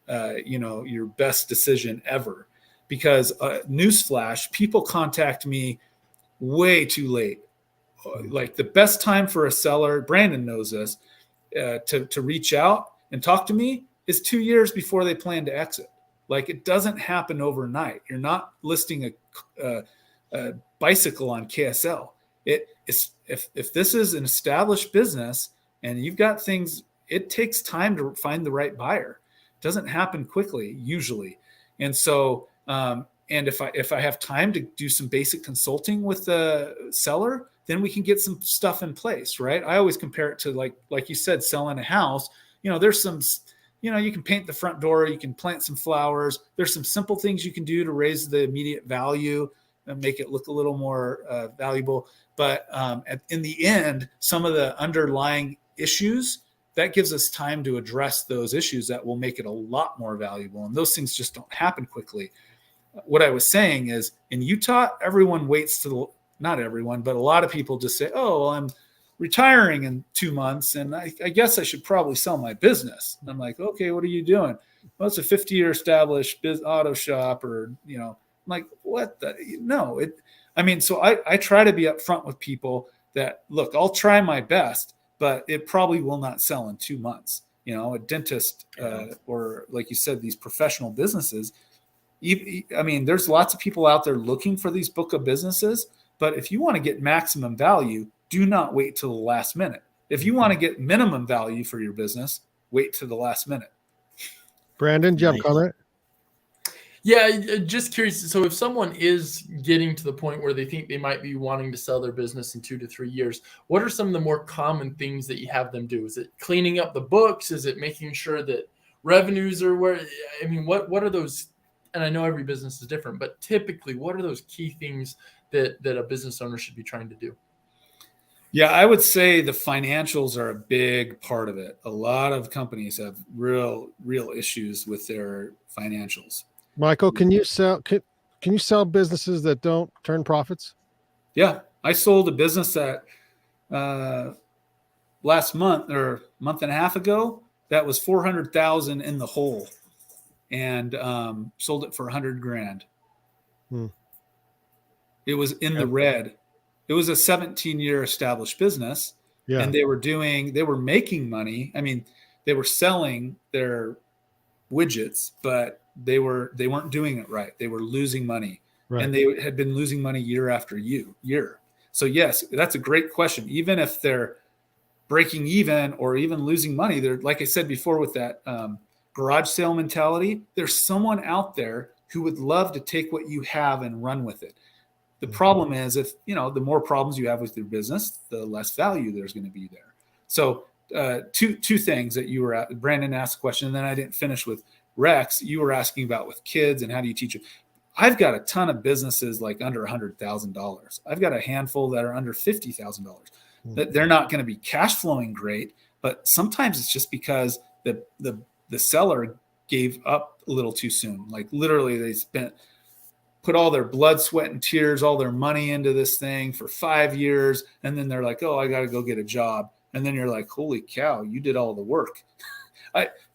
your best decision ever. Because newsflash, people contact me way too late. Like the best time for a seller, Brandon knows this, to reach out and talk to me is 2 years before they plan to exit. Like it doesn't happen overnight. You're not listing a bicycle on KSL. If this is an established business and you've got things, it takes time to find the right buyer. It doesn't happen quickly usually. And so, and if I have time to do some basic consulting with the seller, then we can get some stuff in place, right? I always compare it to like you said, selling a house. There's some, you can paint the front door, you can plant some flowers. There's some simple things you can do to raise the immediate value and make it look a little more valuable. But in the end, some of the underlying issues, that gives us time to address those issues that will make it a lot more valuable. And those things just don't happen quickly. What I was saying is in Utah, everyone waits not everyone, but a lot of people just say, oh, well, I'm retiring in 2 months and I guess I should probably sell my business. And I'm like, okay, what are you doing? Well, it's a 50-year established auto shop, or, I'm like, what the, no, so I try to be upfront with people that, look, I'll try my best, but it probably will not sell in 2 months. A dentist or like you said, these professional businesses. There's lots of people out there looking for these book of businesses, but if you want to get maximum value, do not wait till the last minute. If you want to get minimum value for your business, wait till the last minute. Brandon, do you have a comment? Yeah, just curious. So if someone is getting to the point where they think they might be wanting to sell their business in 2 to 3 years, what are some of the more common things that you have them do? Is it cleaning up the books? Is it making sure that revenues are where, what are those? And I know every business is different, but typically what are those key things that a business owner should be trying to do? Yeah, I would say the financials are a big part of it. A lot of companies have real issues with their financials. Michael, can you sell businesses that don't turn profits? Yeah, I sold a business that last month or month and a half ago that was $400,000 in the hole, and sold it for $100,000. It was in the red. It was a 17-year established business, and they were making money. They were selling their widgets, but they weren't doing it right. They were losing money, and they had been losing money year after year. So yes, that's a great question. Even if they're breaking even or even losing money, they're, like I said before, with that garage sale mentality, there's someone out there who would love to take what you have and run with it. The problem is, if the more problems you have with your business, the less value there's going to be there. So two things that you were at. Brandon asked a question, and then I didn't finish with Rex. You were asking about with kids and how do you teach them. I've got a ton of businesses like under $100,000. I've got a handful that are under $50,000. That they're not going to be cash flowing great, but sometimes it's just because the seller gave up a little too soon. Like literally they put all their blood, sweat, and tears, all their money into this thing for 5 years. And then they're like, oh, I got to go get a job. And then you're like, holy cow, you did all the work.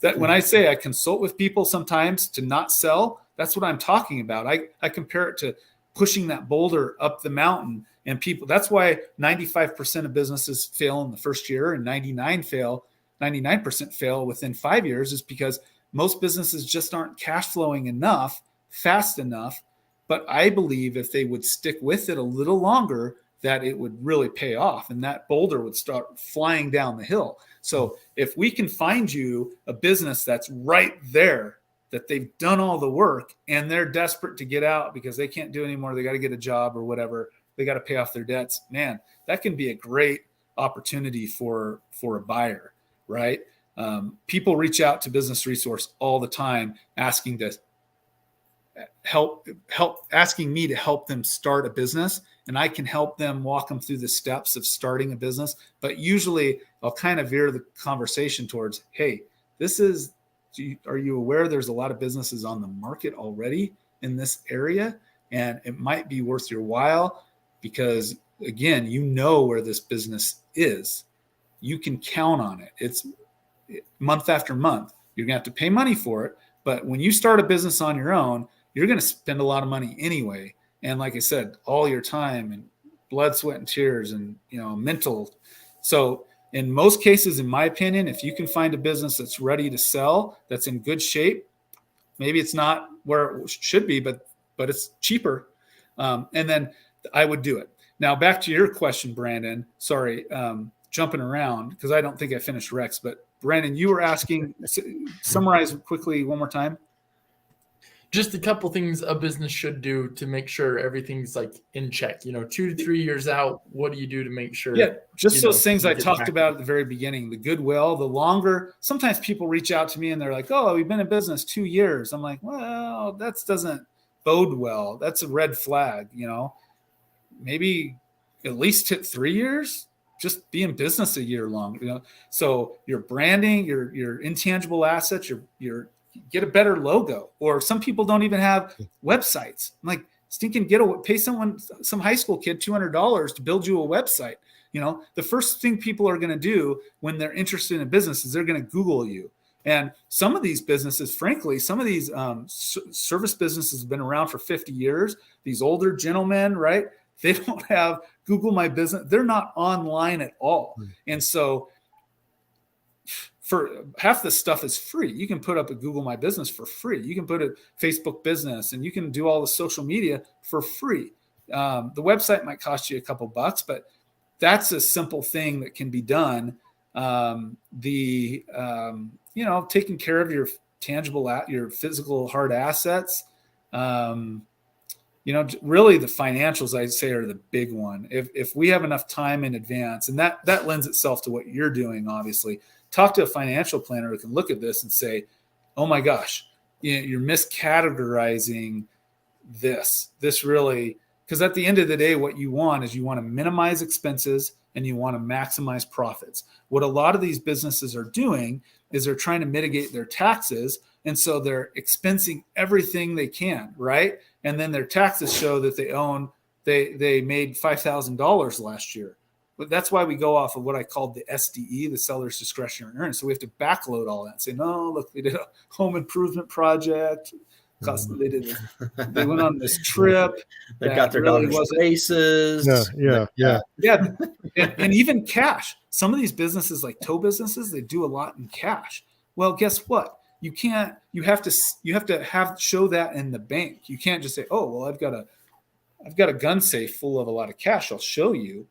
When I say I consult with people sometimes to not sell, that's what I'm talking about. I compare it to pushing that boulder up the mountain, and people, that's why 95% of businesses fail in the first year and 99% fail within 5 years, is because most businesses just aren't cash flowing enough, fast enough. But I believe if they would stick with it a little longer, that it would really pay off and that boulder would start flying down the hill. So if we can find you a business that's right there, that they've done all the work and they're desperate to get out because they can't do anymore, they got to get a job or whatever, they got to pay off their debts, man, that can be a great opportunity for a buyer, right? People reach out to Business Resource all the time asking to asking me to help them start a business, and I can help them, walk them through the steps of starting a business. But usually I'll kind of veer the conversation towards, hey, are you aware there's a lot of businesses on the market already in this area? And it might be worth your while because, again, you know where this business is. You can count on it. It's month after month. You're going to have to pay money for it. But when you start a business on your own, you're going to spend a lot of money anyway. And like I said, all your time and blood, sweat, and tears and, mental. So in most cases, in my opinion, if you can find a business that's ready to sell, that's in good shape, maybe it's not where it should be, but it's cheaper. And then I would do it. Now, back to your question, Brandon, sorry, jumping around because I don't think I finished Rex, but Brandon, you were asking, summarize quickly one more time. Just a couple things a business should do to make sure everything's like in check. 2 to 3 years out, what do you do to make sure? Yeah, just those things I talked about at the very beginning. The goodwill, the longer. Sometimes people reach out to me and they're like, "Oh, we've been in business 2 years." I'm like, "Well, that doesn't bode well. That's a red flag." Maybe at least hit 3 years. Just be in business a year long. So your branding, your intangible assets, your get a better logo. Or some people don't even have websites. I'm like, stinking pay some high school kid $200 to build you a website. The first thing people are going to do when they're interested in a business is they're going to Google you. And some of these businesses, frankly, some of these service businesses have been around for 50 years. These older gentlemen, right? They don't have Google My Business. They're not online at all. And so for half the stuff is free. You can put up a Google My Business for free. You can put a Facebook business and you can do all the social media for free. The website might cost you a couple bucks, but that's a simple thing that can be done. Taking care of your your physical hard assets, really the financials, I'd say, are the big one. If we have enough time in advance, and that lends itself to what you're doing, obviously, talk to a financial planner who can look at this and say, oh my gosh, you're miscategorizing this really, because at the end of the day, what you want is you want to minimize expenses and you want to maximize profits. What a lot of these businesses are doing is they're trying to mitigate their taxes. And so they're expensing everything they can, right? And then their taxes show that they made $5,000 last year. But that's why we go off of what I called the SDE, the seller's discretionary earnings. So we have to backload all that and say, no, look, they did a home improvement project. They went on this trip. They got their daughter's races. Yeah. And even cash. Some of these businesses, like tow businesses, they do a lot in cash. Well, guess what? You have to show that in the bank. You can't just say, oh, well, I've got a gun safe full of a lot of cash. I'll show you.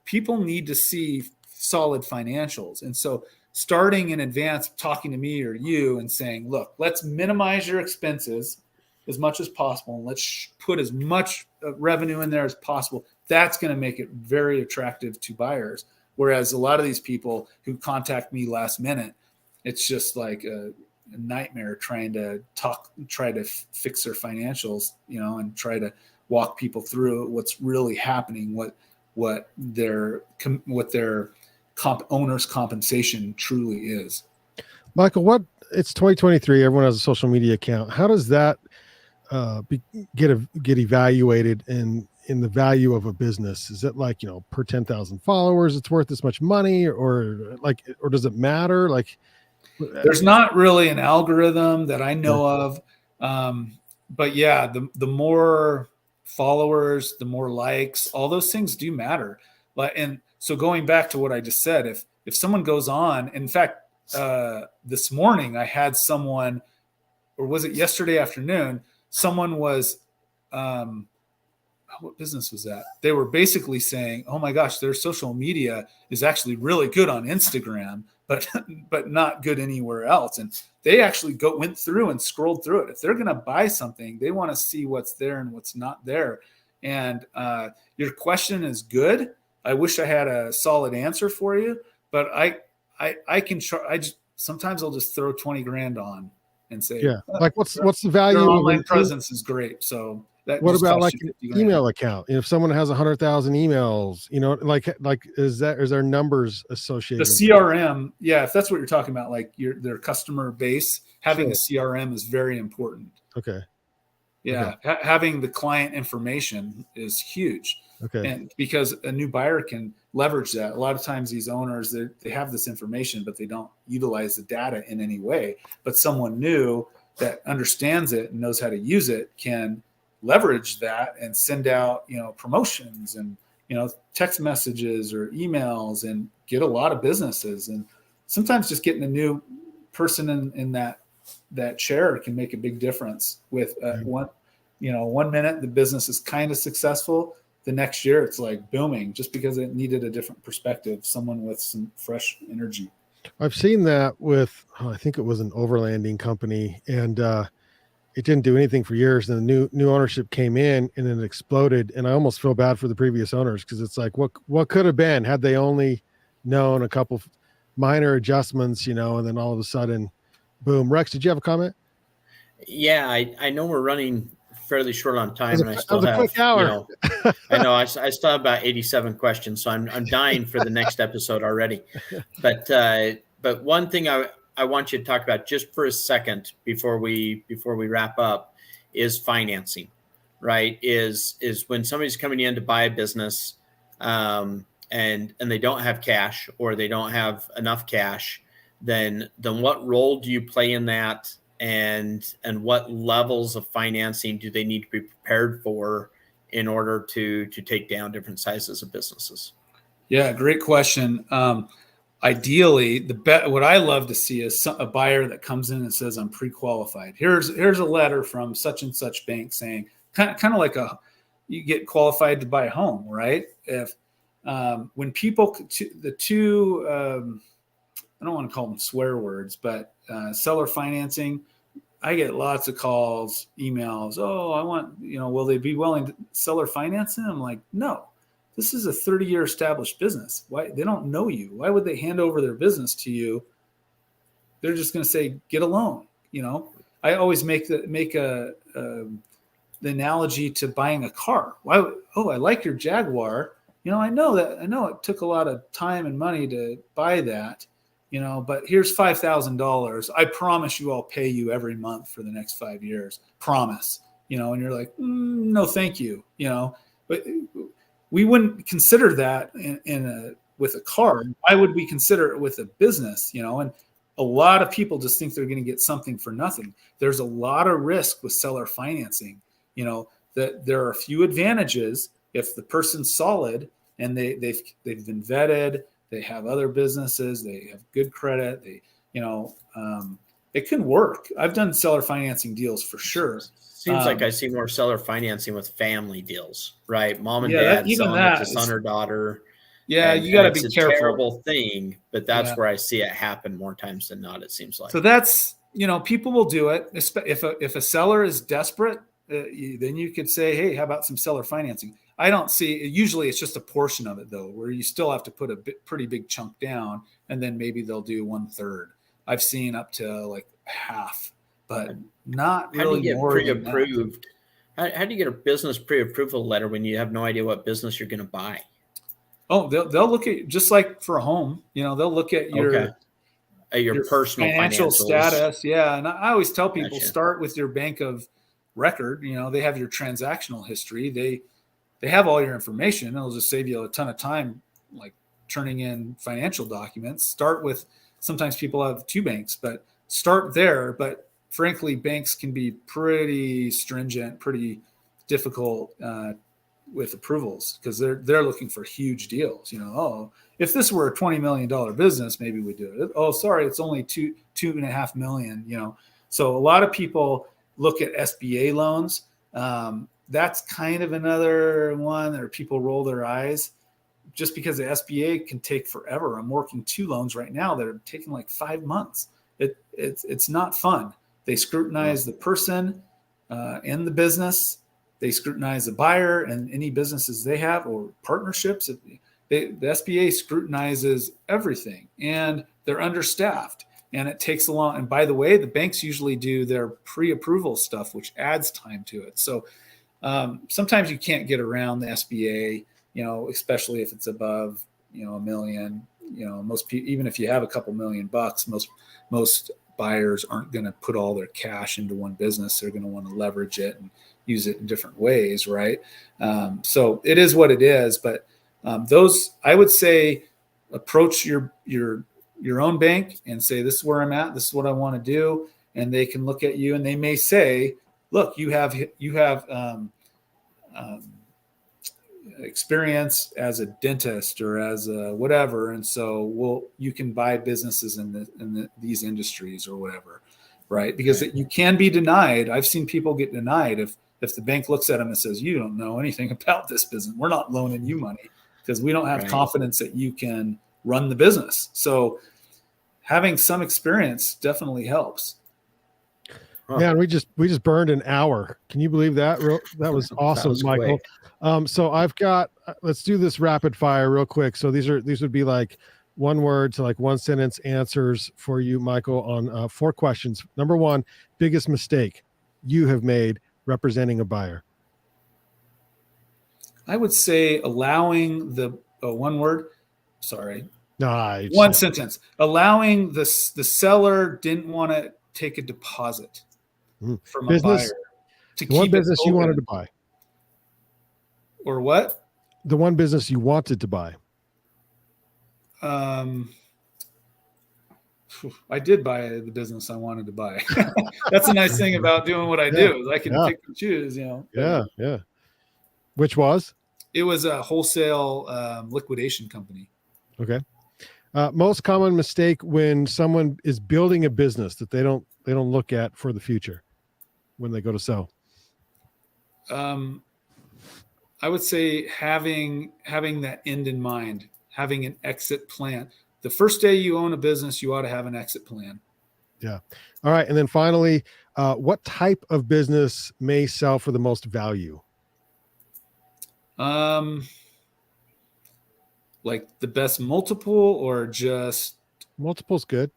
People need to see solid financials. And so starting in advance, talking to me or you and saying, look, let's minimize your expenses as much as possible. And let's put as much revenue in there as possible. That's going to make it very attractive to buyers. Whereas a lot of these people who contact me last minute, it's just like a nightmare trying to fix their financials, and try to walk people through what's really happening, what their owner's compensation truly is. Michael, it's 2023. Everyone has a social media account. How does that get evaluated in the value of a business? Is it like, per 10,000 followers, it's worth this much money, or does it matter? Like, there's not really an algorithm that I know of. But yeah, the more followers, the more likes, all those things do matter. And so going back to what I just said, if someone goes on, in fact, this morning I had someone, or was it yesterday afternoon? Someone was, what business was that? They were basically saying, "Oh my gosh, their social media is actually really good on Instagram, but not good anywhere else." And they actually went through and scrolled through it. If they're going to buy something, they want to see what's there and what's not there. And your question is good. I wish I had a solid answer for you, but I can try. Sometimes I'll just throw 20 grand on and say, yeah, like what's the value your of online presence is great. So that what about like an an email account? If someone has 100,000 emails, like is there numbers associated? The CRM, yeah, if that's what you're talking about, like their customer base, having Sure. a CRM is very important. Okay. Yeah, okay. Having the client information is huge. Okay. And because a new buyer can leverage that. A lot of times these owners, they have this information, but they don't utilize the data in any way. But someone new that understands it and knows how to use it can leverage that and send out, promotions and, text messages or emails and get a lot of businesses. And sometimes just getting a new person in that chair can make a big difference with one minute the business is kind of successful. The next year it's like booming just because it needed a different perspective, someone with some fresh energy. I've seen that with, I think it was an overlanding company, and it didn't do anything for years. And the new ownership came in and it exploded. And I almost feel bad for the previous owners, because it's like, what could have been had they only known a couple minor adjustments, and then all of a sudden, boom. Rex, did you have a comment? Yeah, I know we're running fairly short on time, and I still have, quick hour. I know I still have about 87 questions, so I'm dying for the next episode already. But one thing I want you to talk about just for a second before we wrap up is financing, right? Is when somebody's coming in to buy a business, and they don't have cash, or they don't have enough cash, then what role do you play in that? And what levels of financing do they need to be prepared for in order to take down different sizes of businesses? Yeah, great question. Ideally, what I love to see is a buyer that comes in and says, "I'm pre-qualified. Here's a letter from such and such bank saying," kind of like you get qualified to buy a home, right? If when people I don't want to call them swear words, but seller financing, I get lots of calls, emails. "Oh, I want, will they be willing to seller finance it?" I'm like, no, this is a 30-year established business. Why? They don't know you. Why would they hand over their business to you? They're just going to say, "Get a loan." I always make the analogy to buying a car. Why? "Oh, I like your Jaguar. I know it took a lot of time and money to buy that. But here's $5,000. I promise you I'll pay you every month for the next 5 years. Promise." And you're like, "No, thank you." But we wouldn't consider that with a car. Why would we consider it with a business? And a lot of people just think they're going to get something for nothing. There's a lot of risk with seller financing. That there are a few advantages if the person's solid and they've been vetted. They have other businesses. They have good credit. It can work. I've done seller financing deals for sure. Seems like I see more seller financing with family deals, right? Mom and dad selling it to son or daughter. Yeah, you got to be careful. It's a terrible thing, but that's where I see it happen more times than not, it seems like. So that's, people will do it. If a seller is desperate, then you could say, "Hey, how about some seller financing?" I don't see, usually it's just a portion of it though, where you still have to put a pretty big chunk down, and then maybe they'll do 1/3. I've seen up to like half, but not really. How do you get more pre-approved? How do you get a business pre-approval letter when you have no idea what business you're going to buy? Oh, they'll look at, just like for a home, they'll look at your. Okay. your personal financial financials. status. Yeah. And I always tell people, Gotcha. start with your bank of record. You know, they have your transactional history. They have all your information. It'll just save you a ton of time, like turning in financial documents. Start with, sometimes people have two banks, but start there. But frankly, banks can be pretty stringent, pretty difficult with approvals, because they're looking for huge deals. You know, oh, if this were a $20 million business, maybe we do it. Oh, sorry, it's only $2.5 million. You know, so a lot of people look at SBA loans. That's kind of another one that people roll their eyes, just because the SBA can take forever. I'm working 2 loans right now that are taking like 5 months. It's not fun. They scrutinize the person and the business. They scrutinize the buyer and any businesses they have or partnerships. The SBA scrutinizes everything, and they're understaffed, and it takes a long. And by the way, the banks usually do their pre-approval stuff, which adds time to it. So sometimes you can't get around the SBA, you know, especially if it's above, you know, $1 million. You know, most people, even if you have a couple $1 million, most buyers aren't going to put all their cash into one business. They're going to want to leverage it and use it in different ways, right? So it is what it is. But those, I would say, approach your own bank and say, this is where I'm at. This is what I want to do. And they can look at you and they may say, look, you have experience as a dentist or as a whatever, and so you can buy businesses in these industries or whatever, right? Because you can be denied. I've seen people get denied if the bank looks at them and says, you don't know anything about this business. We're not loaning you money because we don't have confidence that you can run the business. So having some experience definitely helps. Man, we just burned an hour. Can you believe that? That was awesome, that was Michael. So I've got, let's do this rapid fire real quick. So these would be like 1 word to like 1 sentence answers for you, Michael, on 4 questions. Number 1, biggest mistake you have made representing a buyer. I would say allowing the 1 word. Sorry. No, 1 sentence. Allowing the seller didn't want to take a deposit from a buyer to keep one business it you wanted to buy. Or what? The one business you wanted to buy. I did buy the business I wanted to buy. That's a nice thing about doing what I do, is I can pick and choose, you know. Yeah. Which was? It was a wholesale liquidation company. Okay. Most common mistake when someone is building a business that they don't look at for the future when they go to sell. I would say having that end in mind, having an exit plan. The first day you own a business, you ought to have an exit plan. Yeah. All right. And then finally, what type of business may sell for the most value? Like the best multiple or just multiple's good.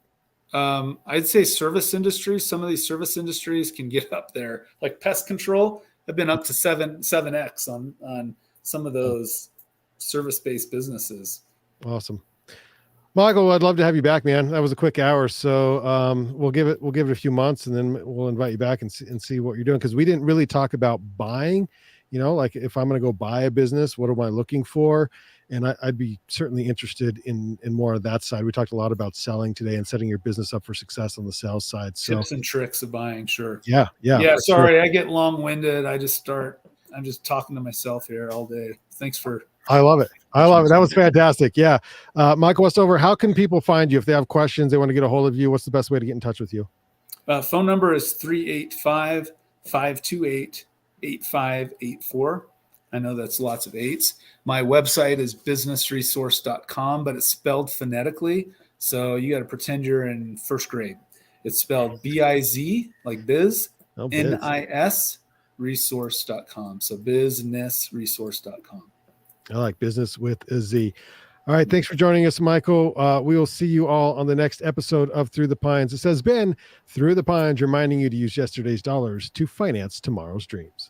I'd say service industries. Some of these service industries can get up there, like pest control. I've been up to 7x on some of those service-based businesses. Awesome. Michael, I'd love to have you back, man. That was a quick hour. So we'll give it a few months and then we'll invite you back and see what you're doing. Cause we didn't really talk about buying, you know, like if I'm going to go buy a business, what am I looking for? And I'd be certainly interested in more of that side. We talked a lot about selling today and setting your business up for success on the sales side. So tips and tricks of buying. Sure. Yeah. Sorry. Sure. I get long winded. I'm just talking to myself here all day. Thanks for. I love it. That was fantastic. Yeah. Michael Westover, how can people find you? If they have questions, they want to get a hold of you, what's the best way to get in touch with you? Phone number is 385-528-8584. I know that's lots of 8s. My website is businessresource.com, but it's spelled phonetically. So you got to pretend you're in first grade. It's spelled B-I-Z, like biz, N-I-S, resource.com. So businessresource.com. I like business with a Z. All right. Thanks for joining us, Michael. We will see you all on the next episode of Through the Pines. This has been Through the Pines, reminding you to use yesterday's dollars to finance tomorrow's dreams.